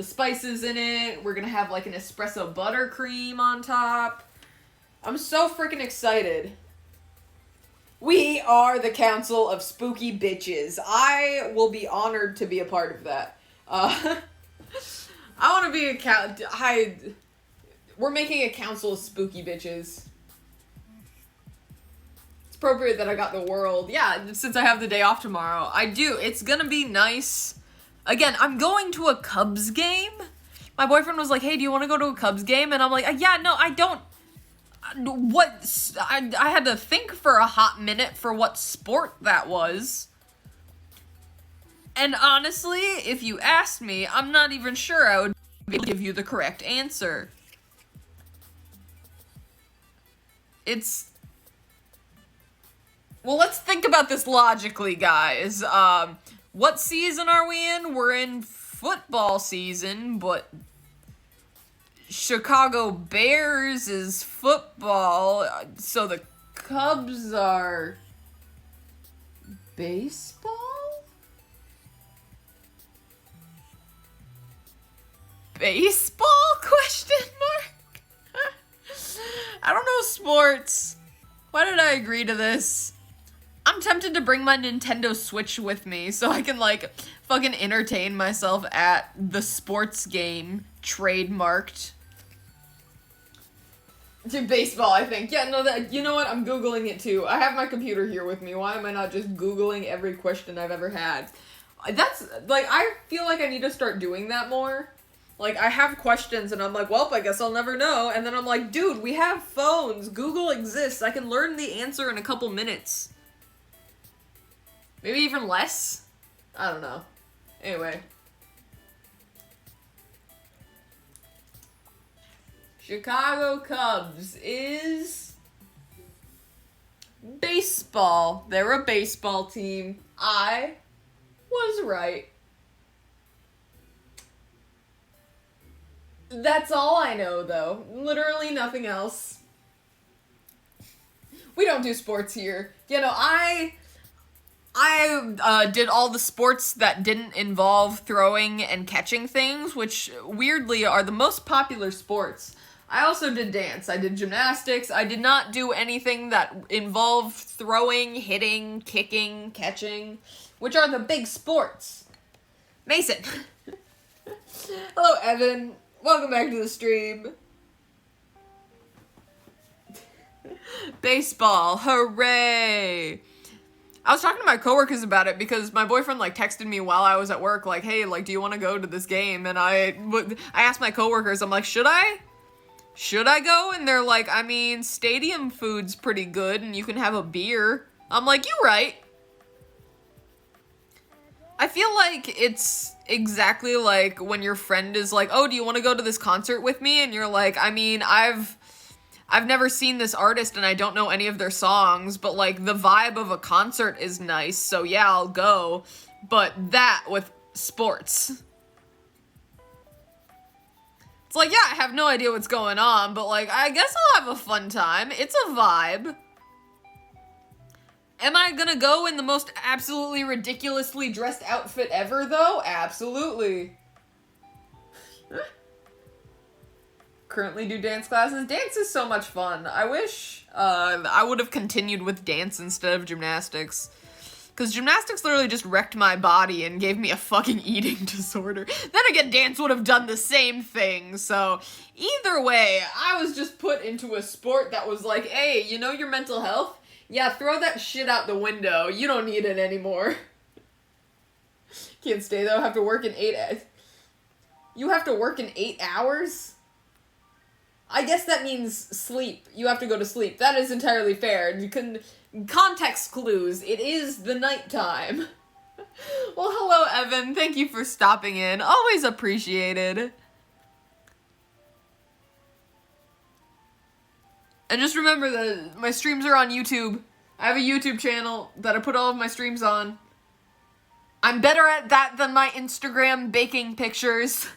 spices in it. We're gonna have like an espresso buttercream on top. I'm so freaking excited. We are the Council of Spooky Bitches. I will be honored to be a part of that. I want to be we're making a council of spooky bitches. It's appropriate that I got the world. Yeah, since I have the day off tomorrow. I do. It's gonna be nice. Again, I'm going to a Cubs game. My boyfriend was like, hey, do you want to go to a Cubs game? And I'm like, yeah, no, I don't. I had to think for a hot minute for what sport that was. And honestly, if you asked me, I'm not even sure I would be able to give you the correct answer. Well, let's think about this logically, guys. What season are we in? We're in football season, but Chicago Bears is football, so the Cubs are baseball? Baseball? Question mark? I don't know sports. Why did I agree to this? I'm tempted to bring my Nintendo Switch with me so I can, like, fucking entertain myself at the sports game trademarked. To baseball, I think. Yeah, no, you know what? I'm Googling it too. I have my computer here with me. Why am I not just Googling every question I've ever had? That's, like, I feel like I need to start doing that more. Like, I have questions, and I'm like, well, I guess I'll never know. And then I'm like, dude, we have phones. Google exists. I can learn the answer in a couple minutes. Maybe even less? I don't know. Anyway. Chicago Cubs is baseball. They're a baseball team. I was right. That's all I know, though. Literally nothing else. We don't do sports here. You know, I did all the sports that didn't involve throwing and catching things, which weirdly are the most popular sports. I also did dance. I did gymnastics. I did not do anything that involved throwing, hitting, kicking, catching, which are the big sports. Mason. Hello, Evan. Welcome back to the stream. Baseball. Hooray. I was talking to my coworkers about it because my boyfriend, like, texted me while I was at work, like, hey, like, do you want to go to this game? And I asked my coworkers, I'm like, should I? Should I go? And they're like, I mean, stadium food's pretty good and you can have a beer. I'm like, you're right. I feel like it's exactly like when your friend is like, oh, do you want to go to this concert with me? And you're like, I mean, I've never seen this artist and I don't know any of their songs, but like the vibe of a concert is nice, so yeah, I'll go. But that with sports. It's like, yeah, I have no idea what's going on, but like, I guess I'll have a fun time. It's a vibe. Am I gonna go in the most absolutely ridiculously dressed outfit ever, though? Absolutely. Currently do dance classes. Dance is so much fun. I wish I would have continued with dance instead of gymnastics. Because gymnastics literally just wrecked my body and gave me a fucking eating disorder. Then again, dance would have done the same thing. So either way, I was just put into a sport that was like, hey, you know your mental health? Yeah, throw that shit out the window. You don't need it anymore. Can't stay though. Have to work in 8. You have to work in 8 hours? I guess that means sleep. You have to go to sleep. That is entirely fair. You can context clues. It is the nighttime. Well, hello, Evan. Thank you for stopping in. Always appreciated. And just remember that my streams are on YouTube. I have a YouTube channel that I put all of my streams on. I'm better at that than my Instagram baking pictures.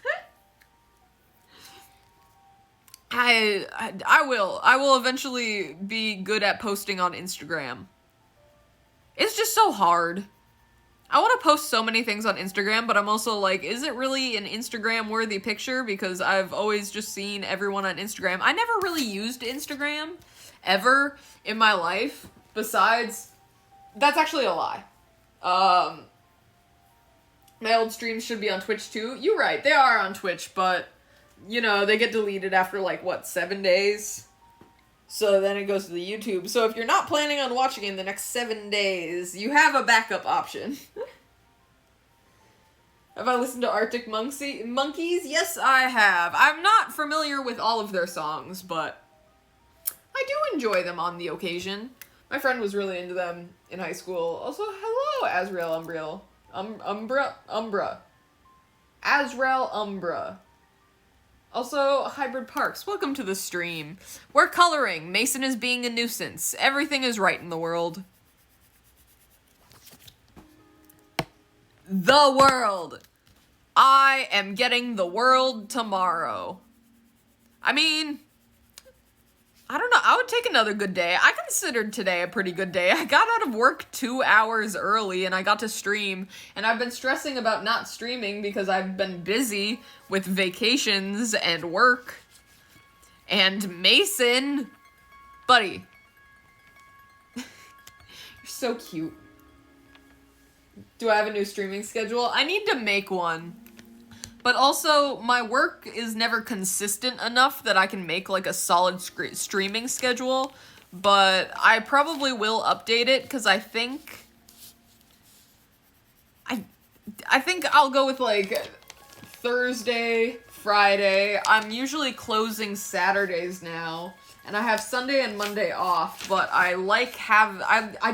I will eventually be good at posting on Instagram. It's just so hard. I want to post so many things on Instagram, but I'm also like, is it really an Instagram-worthy picture? Because I've always just seen everyone on Instagram. I never really used Instagram, ever, in my life. Besides, that's actually a lie. My old streams should be on Twitch, too. You're right, they are on Twitch, but, you know, they get deleted after, like, what, 7 days? So then it goes to the YouTube. So if you're not planning on watching in the next 7 days, you have a backup option. Have I listened to Arctic Monkeys? Yes, I have. I'm not familiar with all of their songs, but I do enjoy them on the occasion. My friend was really into them in high school. Also, hello, Azrael Umbra. Azrael Umbra. Also, Hybrid Parks, welcome to the stream. We're coloring. Mason is being a nuisance. Everything is right in the world. The world. I am getting the world tomorrow. I mean, I don't know. I would take another good day. I considered today a pretty good day. I got out of work 2 hours early and I got to stream. And I've been stressing about not streaming because I've been busy with vacations and work. And Mason, buddy, you're so cute. Do I have a new streaming schedule? I need to make one. But also, my work is never consistent enough that I can make, like, a solid streaming schedule. But I probably will update it, because I think... I think I'll go with, like, Thursday, Friday. I'm usually closing Saturdays now. And I have Sunday and Monday off, but I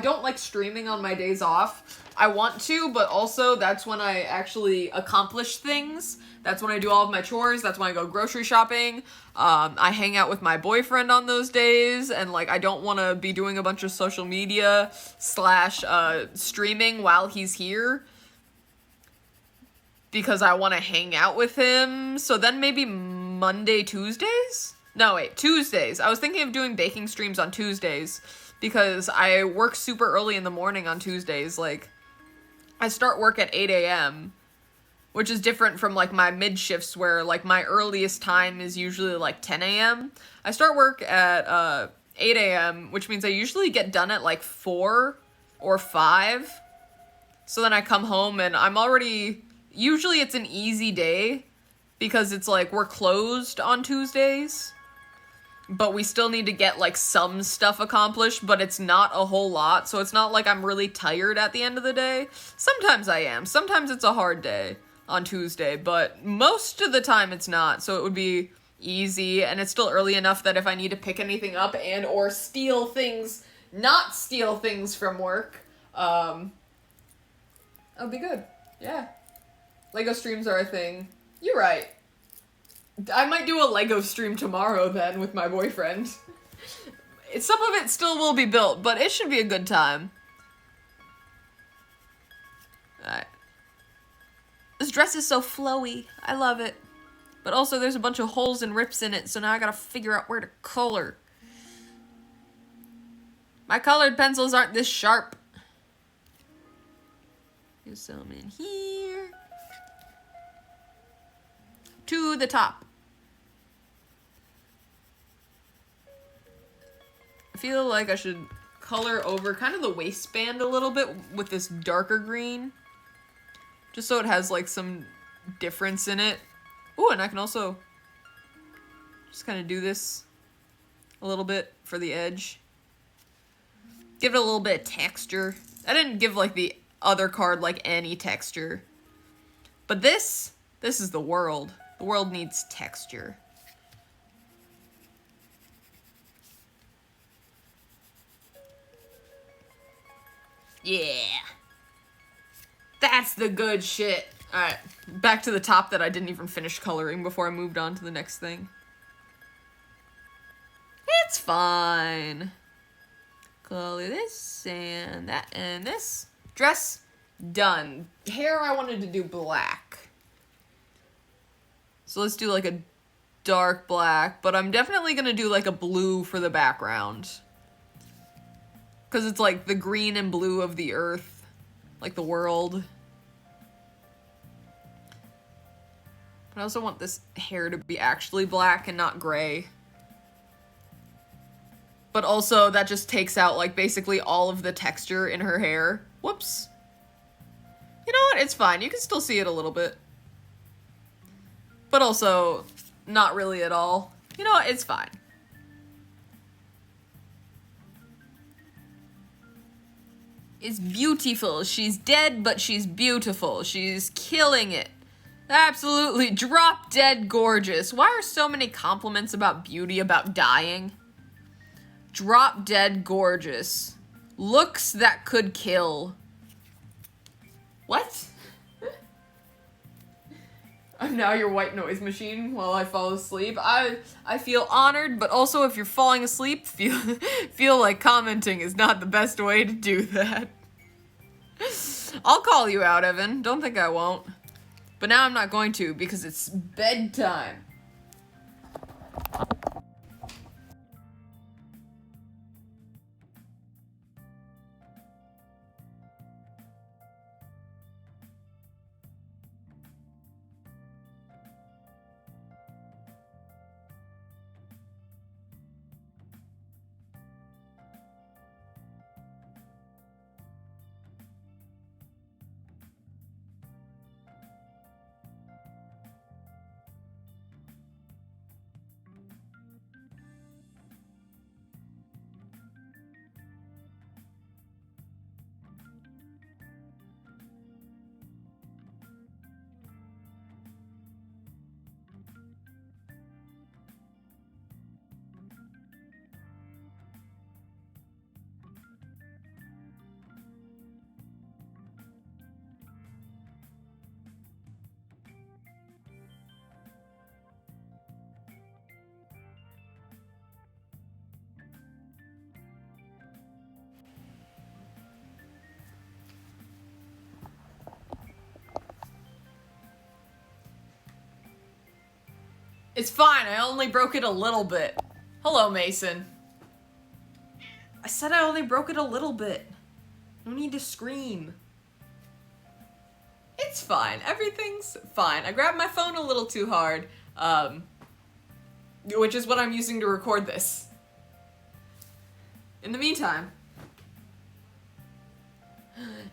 don't like streaming on my days off. I want to, but also that's when I actually accomplish things. That's when I do all of my chores. That's when I go grocery shopping. I hang out with my boyfriend on those days, and like I don't want to be doing a bunch of social media / streaming while he's here because I want to hang out with him. So then maybe Monday, Tuesdays? No, wait, Tuesdays. I was thinking of doing baking streams on Tuesdays because I work super early in the morning on Tuesdays. Like, I start work at 8 a.m. which is different from like my mid shifts where like my earliest time is usually like 10 a.m. I start work at 8 a.m., which means I usually get done at like 4 or 5. So then I come home and I'm already, usually it's an easy day because it's like we're closed on Tuesdays, but we still need to get like some stuff accomplished, but it's not a whole lot. So it's not like I'm really tired at the end of the day. Sometimes I am. Sometimes it's a hard day on Tuesday, but most of the time it's not. So it would be easy, and it's still early enough that if I need to pick anything up and or steal things, not steal things from work, that'll be good. Yeah. Lego streams are a thing. You're right. I might do a Lego stream tomorrow then with my boyfriend. Some of it still will be built, but it should be a good time. Alright. This dress is so flowy. I love it. But also there's a bunch of holes and rips in it, so now I gotta figure out where to color. My colored pencils aren't this sharp. Here's some in here. To the top. I feel like I should color over kind of the waistband a little bit with this darker green. Just so it has like some difference in it. Ooh, and I can also just kind of do this a little bit for the edge. Give it a little bit of texture. I didn't give like the other card like any texture. But this is the world. The world needs texture. Yeah. That's the good shit. Alright, back to the top that I didn't even finish coloring before I moved on to the next thing. It's fine. Color this and that and this. Dress, done. Hair, I wanted to do black. So let's do like a dark black, but I'm definitely gonna do like a blue for the background. Because it's like the green and blue of the earth, like the world. But I also want this hair to be actually black and not gray. But also that just takes out like basically all of the texture in her hair. Whoops. You know what? It's fine. You can still see it a little bit. But also not really at all. You know what? It's fine. It's beautiful. She's dead, but she's beautiful. She's killing it. Absolutely drop dead gorgeous. Why are so many compliments about beauty about dying? Drop dead gorgeous. Looks that could kill. What? I'm now your white noise machine while I fall asleep. I feel honored, but also if you're falling asleep, feel like commenting is not the best way to do that. I'll call you out, Evan. Don't think I won't. But now I'm not going to because it's bedtime. It's fine, I only broke it a little bit. Hello, Mason. I said I only broke it a little bit. No need to scream. It's it's fine. Everything's fine. I grabbed my phone a little too hard, which is what I'm using to record this. In the meantime,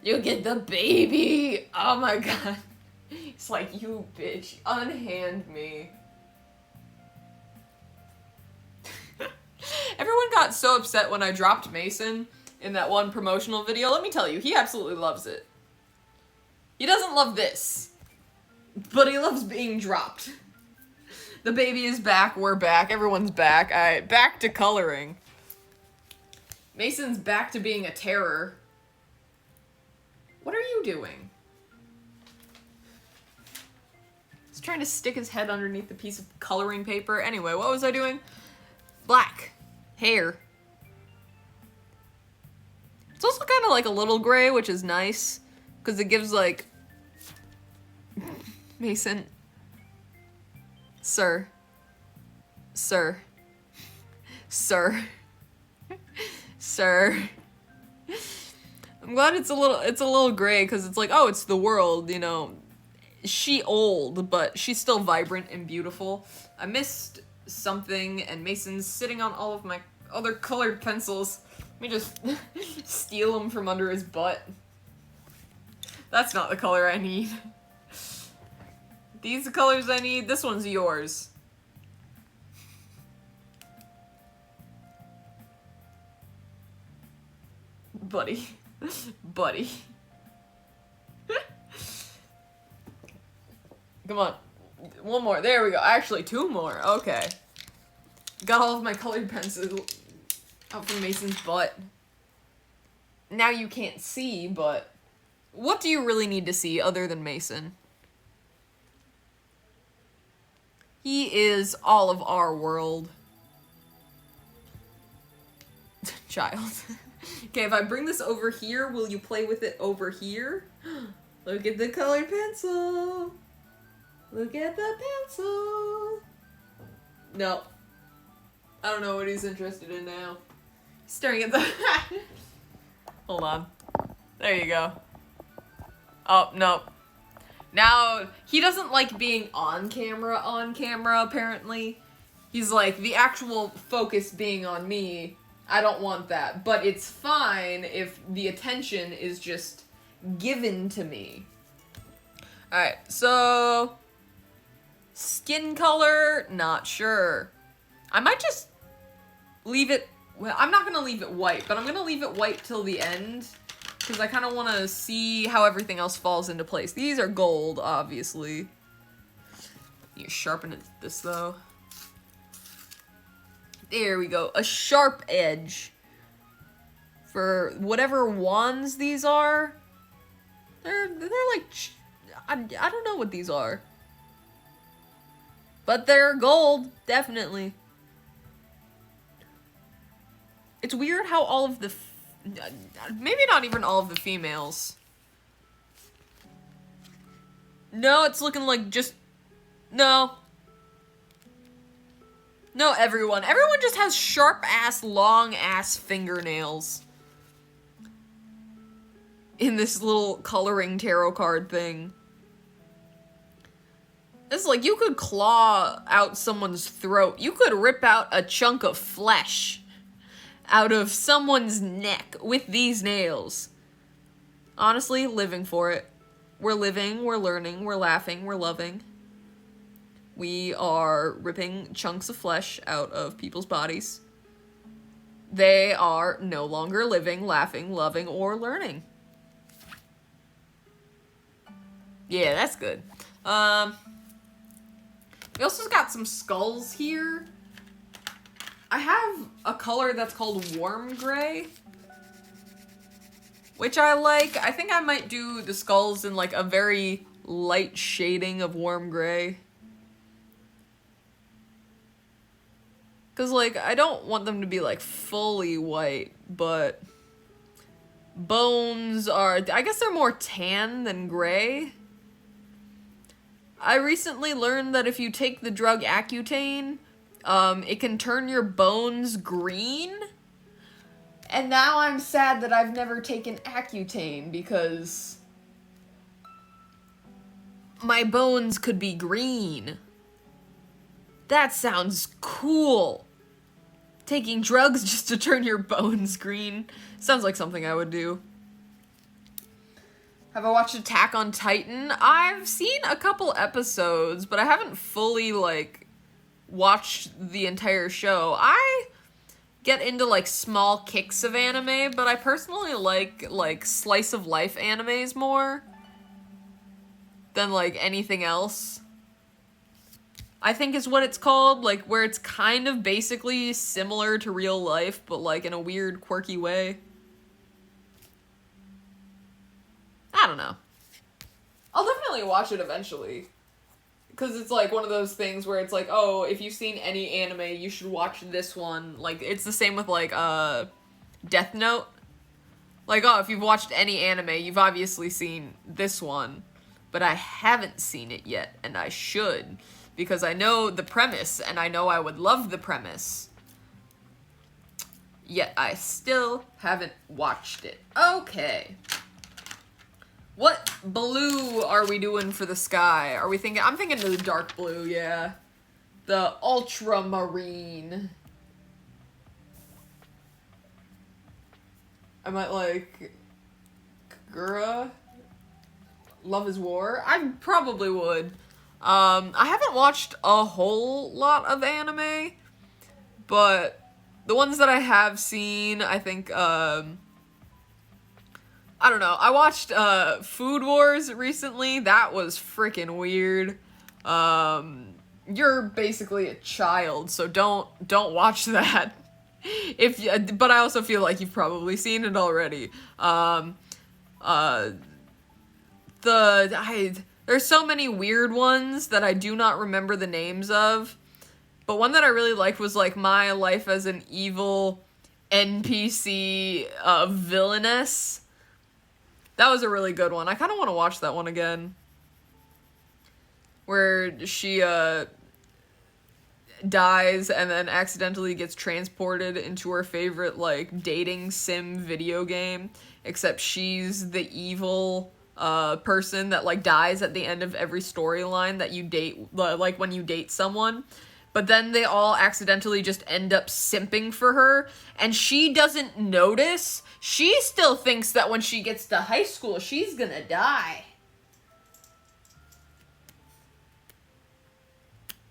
you get the baby. Oh my god. It's like, you bitch, unhand me. Everyone got so upset when I dropped Mason in that one promotional video. Let me tell you, he absolutely loves it. He doesn't love this, but he loves being dropped. The baby is back, we're back, everyone's back. Alright, back to coloring. Mason's back to being a terror. What are you doing? He's trying to stick his head underneath the piece of coloring paper. Anyway, what was I doing? Black. Hair. It's also kind of like a little gray, which is nice, because it gives, like... Mason. Sir. Sir. Sir. Sir. I'm glad it's a little gray, because it's like, oh, it's the world, you know. She old, but she's still vibrant and beautiful. I missed something, and Mason's sitting on all of my other colored pencils. Let me just steal them from under his butt. That's not the color I need. These are the colors I need. This one's yours. Buddy. Buddy. Come on. One more. There we go. Actually, two more. Okay. Got all of my colored pencils out from Mason's butt. Now you can't see, but what do you really need to see other than Mason? He is all of our world. Child. Okay, if I bring this over here, will you play with it over here? Look at the colored pencil. Look at the pencil. No. I don't know what he's interested in now. He's staring at the... Hold on. There you go. Oh, no. Now, he doesn't like being on camera, apparently. He's like, the actual focus being on me, I don't want that. But it's fine if the attention is just given to me. Alright, so... Skin color, not sure. I might just leave it... Well, I'm not gonna leave it white, but I'm gonna leave it white till the end. Because I kind of want to see how everything else falls into place. These are gold, obviously. You sharpen this, though. There we go. A sharp edge. For whatever wands these are. They're like... I don't know what these are. But they're gold, definitely. It's weird how all of the... maybe not even all of the females. No, it's looking like just... No. No, everyone. Everyone just has sharp-ass, long-ass fingernails. In this little coloring tarot card thing. It's like you could claw out someone's throat. You could rip out a chunk of flesh out of someone's neck with these nails. Honestly, living for it. We're living, we're learning, we're laughing, we're loving. We are ripping chunks of flesh out of people's bodies. They are no longer living, laughing, loving, or learning. Yeah, that's good. We also got some skulls here. I have a color that's called warm gray, which I like. I think I might do the skulls in like a very light shading of warm gray. Cause like, I don't want them to be like fully white, but bones are, I guess they're more tan than gray. I recently learned that if you take the drug Accutane, it can turn your bones green. And now I'm sad that I've never taken Accutane because my bones could be green. That sounds cool. Taking drugs just to turn your bones green. Sounds like something I would do. Have I watched Attack on Titan? I've seen a couple episodes, but I haven't fully, like, watched the entire show. I get into, like, small kicks of anime, but I personally like, slice of life animes more than, like, anything else. I think is what it's called, like, where it's kind of basically similar to real life, but, like, in a weird, quirky way. I don't know. I'll definitely watch it eventually. Because it's, like, one of those things where it's like, oh, if you've seen any anime, you should watch this one. Like, it's the same with, like, Death Note. Like, oh, if you've watched any anime, you've obviously seen this one. But I haven't seen it yet, and I should. Because I know the premise, and I know I would love the premise. Yet I still haven't watched it. Okay. What blue are we doing for the sky? Are we thinking... I'm thinking the dark blue, yeah. The ultramarine. I might like... Kagura? Love is War? I probably would. I haven't watched a whole lot of anime, but the ones that I have seen, I think, I don't know. I watched, Food Wars recently. That was freaking weird. You're basically a child, so don't watch that. But I also feel like you've probably seen it already. There's so many weird ones that I do not remember the names of. But one that I really liked was, like, My Life as an Evil NPC Villainess. That was a really good one. I kind of want to watch that one again. Where she, dies and then accidentally gets transported into her favorite, like, dating sim video game. Except she's the evil... person that, like, dies at the end of every storyline that you date, like, when you date someone. But then they all accidentally just end up simping for her, and she doesn't notice. She still thinks that when she gets to high school, she's gonna die.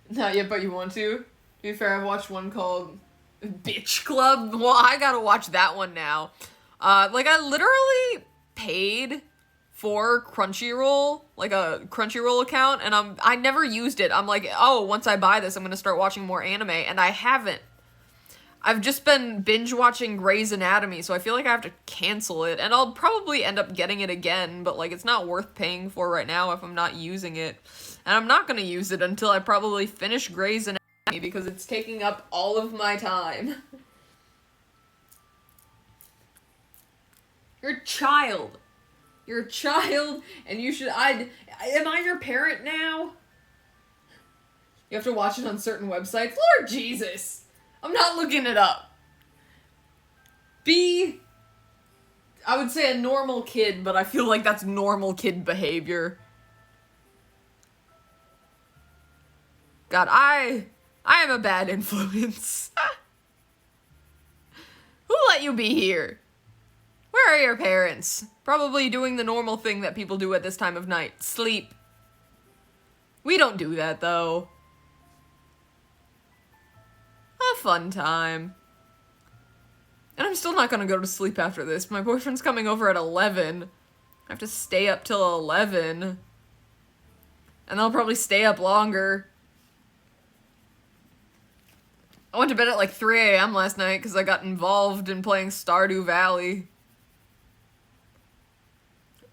Not yet, but you want to? To be fair, I've watched one called Bitch Club. Well, I gotta watch that one now. Like, I literally paid for Crunchyroll, like a Crunchyroll account, and I never used it. I'm like, oh, once I buy this, I'm gonna start watching more anime, and I haven't. I've just been binge watching Grey's Anatomy, so I feel like I have to cancel it, and I'll probably end up getting it again, but, like, it's not worth paying for right now if I'm not using it. And I'm not gonna use it until I probably finish Grey's Anatomy, because it's taking up all of my time. You're a child. You're a child, and you should, am I your parent now? You have to watch it on certain websites? Lord Jesus! I'm not looking it up. Be, I would say a normal kid, but I feel like that's normal kid behavior. God, I am a bad influence. Who let you be here? Where are your parents? Probably doing the normal thing that people do at this time of night. Sleep. We don't do that, though. A fun time. And I'm still not gonna go to sleep after this. My boyfriend's coming over at 11. I have to stay up till 11. And I'll probably stay up longer. I went to bed at like 3 a.m. last night because I got involved in playing Stardew Valley.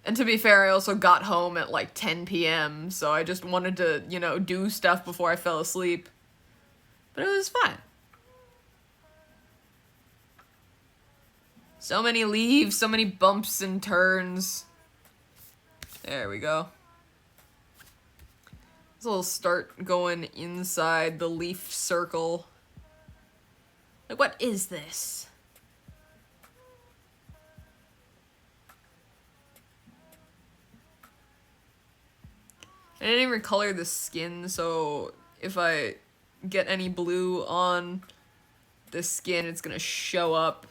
And to be fair, I also got home at like 10 p.m., so I just wanted to, you know, do stuff before I fell asleep. But it was fun. So many leaves, so many bumps and turns. There we go. So we'll start going inside the leaf circle. Like, what is this? I didn't even color the skin, so if I get any blue on the skin, it's gonna show up.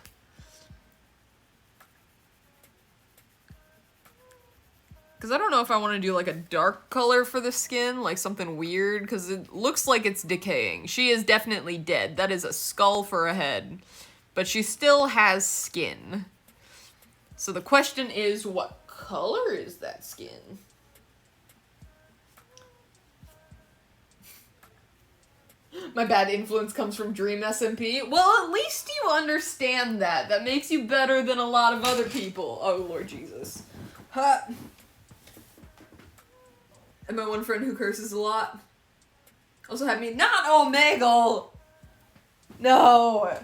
Because I don't know if I want to do like a dark color for the skin, like something weird, because it looks like it's decaying. She is definitely dead. That is a skull for a head. But she still has skin. So the question is, what color is that skin? My bad influence comes from Dream SMP. Well, at least you understand that. That makes you better than a lot of other people. Oh, Lord Jesus. Huh. And my one friend who curses a lot also had me not Omegle! No!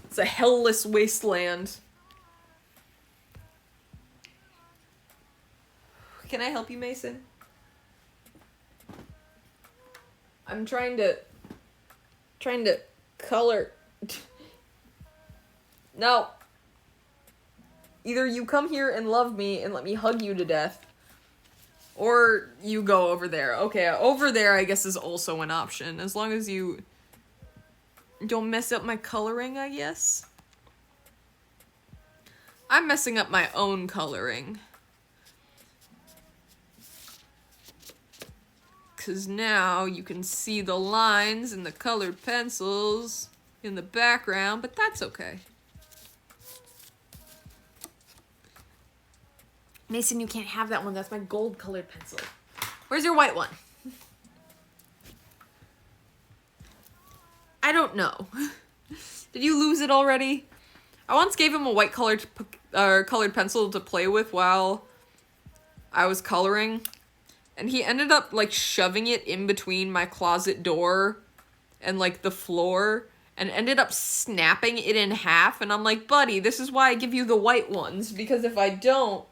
It's a hellless wasteland. Can I help you, Mason? I'm trying to color. No. Either you come here and love me and let me hug you to death, or you go over there. Okay, over there I guess is also an option, as long as you don't mess up my coloring, I guess. I'm messing up my own coloring. 'Cause now you can see the lines and the colored pencils in the background, but that's okay. Mason, you can't have that one. That's my gold colored pencil. Where's your white one? I don't know. Did you lose it already? I once gave him a white colored pencil to play with while I was coloring. And he ended up, like, shoving it in between my closet door and, like, the floor, and ended up snapping it in half. And I'm like, buddy, this is why I give you the white ones, because if I don't,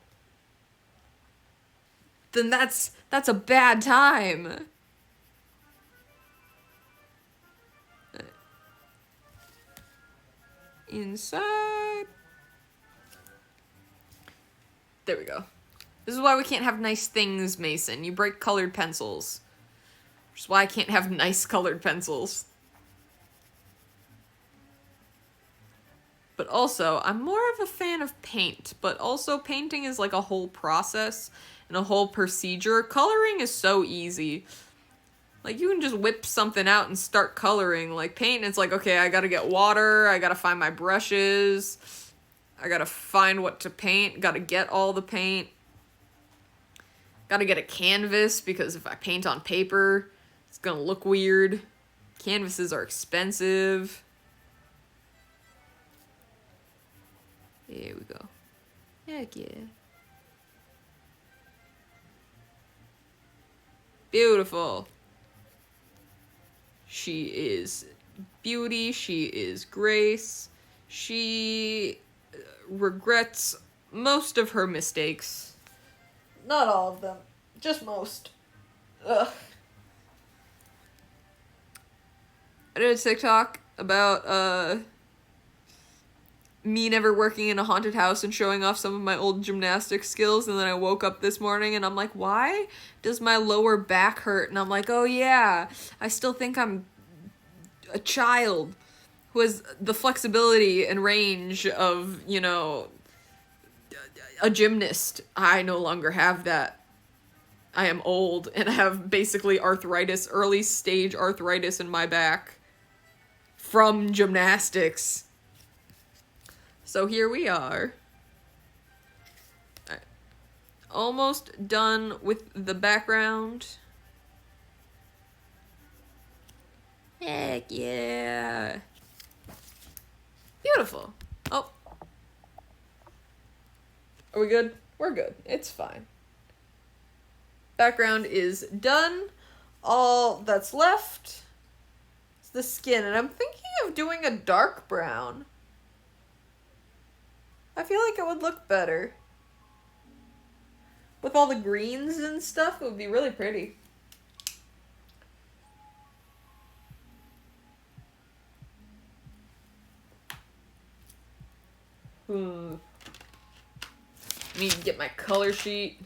then that's a bad time. Inside. There we go. This is why we can't have nice things, Mason. You break colored pencils. Which is why I can't have nice colored pencils. But also, I'm more of a fan of paint. But also, painting is like a whole process and a whole procedure. Coloring is so easy. Like, you can just whip something out and start coloring. Like, paint, it's like, okay, I gotta get water. I gotta find my brushes. I gotta find what to paint. Gotta get all the paint. Gotta get a canvas, because if I paint on paper, it's gonna look weird. Canvases are expensive. Here we go. Heck yeah. Beautiful. She is beauty. She is grace. She regrets most of her mistakes. Not all of them. Just most. Ugh. I did a TikTok about, me never working in a haunted house and showing off some of my old gymnastics skills, and then I woke up this morning and I'm like, why does my lower back hurt? And I'm like, oh yeah, I still think I'm a child who has the flexibility and range of, you know, a gymnast. I no longer have that. I am old and I have basically arthritis, early stage arthritis in my back from gymnastics. So here we are. Right. Almost done with the background. Heck yeah. Beautiful. Oh. Are we good? We're good. It's fine. Background is done. All that's left is the skin. And I'm thinking of doing a dark brown. I feel like it would look better. With all the greens and stuff, it would be really pretty. Let me get my color sheet.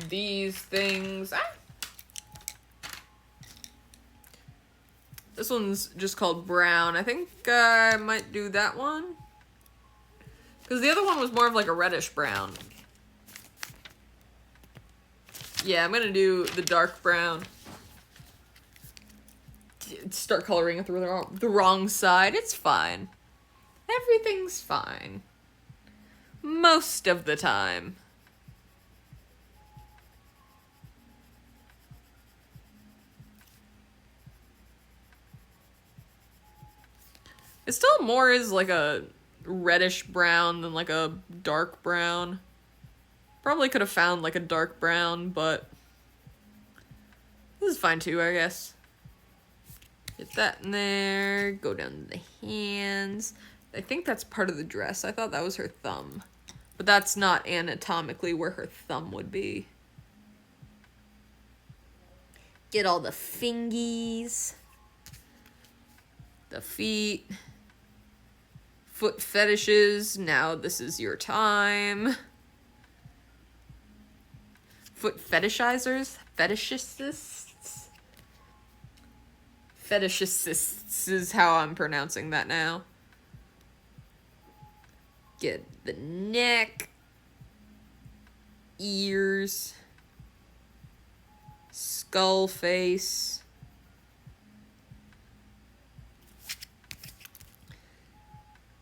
these things. Ah. This one's just called brown. I think I might do that one. Because the other one was more of like a reddish brown. Yeah, I'm gonna do the dark brown. Start coloring it the wrong side. It's fine. Everything's fine. Most of the time. It still more is like a reddish brown than like a dark brown. Probably could have found like a dark brown, but this is fine too, I guess. Get that in there. Go down to the hands. I think that's part of the dress. I thought that was her thumb. But that's not anatomically where her thumb would be. Get all the fingies. The feet. Foot fetishes. Now this is your time. Foot fetishizers? Fetishists? Fetishists is how I'm pronouncing that now. Get the neck, ears, skull face.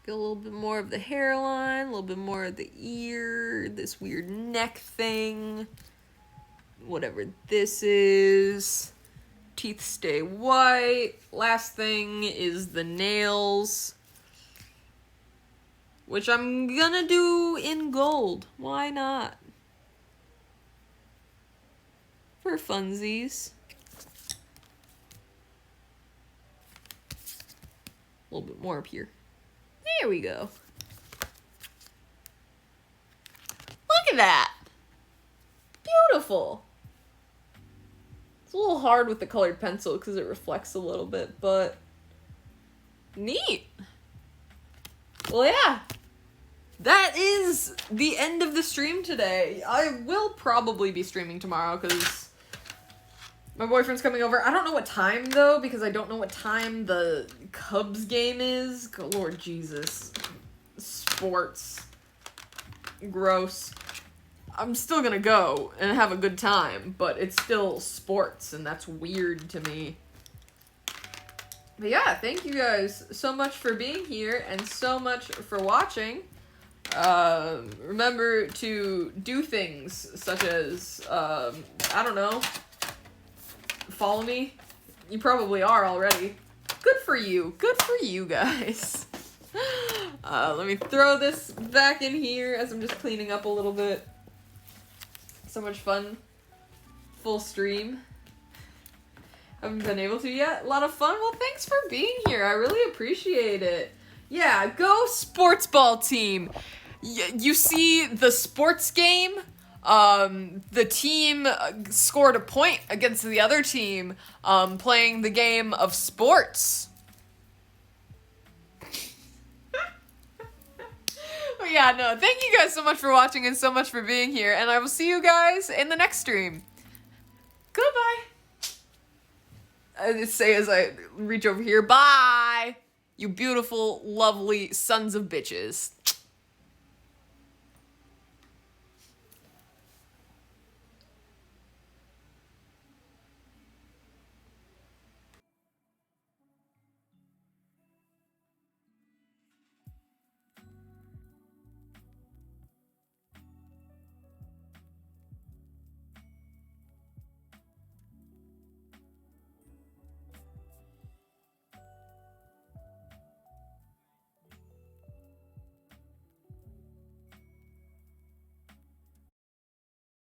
Get a little bit more of the hairline, a little bit more of the ear, this weird neck thing, whatever this is. Teeth stay white. Last thing is the nails, which I'm gonna do in gold. Why not? For funsies. A little bit more up here. There we go. Look at that. Beautiful. It's a little hard with the colored pencil because it reflects a little bit, but neat. Well, yeah. That is the end of the stream today. I will probably be streaming tomorrow because my boyfriend's coming over. I don't know what time, though, because I don't know what time the Cubs game is. Good Lord Jesus. Sports. Gross. I'm still gonna go and have a good time, but it's still sports, and that's weird to me. But yeah, thank you guys so much for being here and so much for watching. Remember to do things such as, I don't know, follow me. You probably are already. Good for you. Good for you guys. Let me throw this back in here as I'm just cleaning up a little bit. So much fun. Full stream. Haven't been able to yet. A lot of fun. Well, thanks for being here. I really appreciate it. Yeah, go sports ball team. You see the sports game? The team scored a point against the other team playing the game of sports. But yeah, no, thank you guys so much for watching and so much for being here, and I will see you guys in the next stream. Goodbye. I just say as I reach over here, bye, you beautiful, lovely sons of bitches.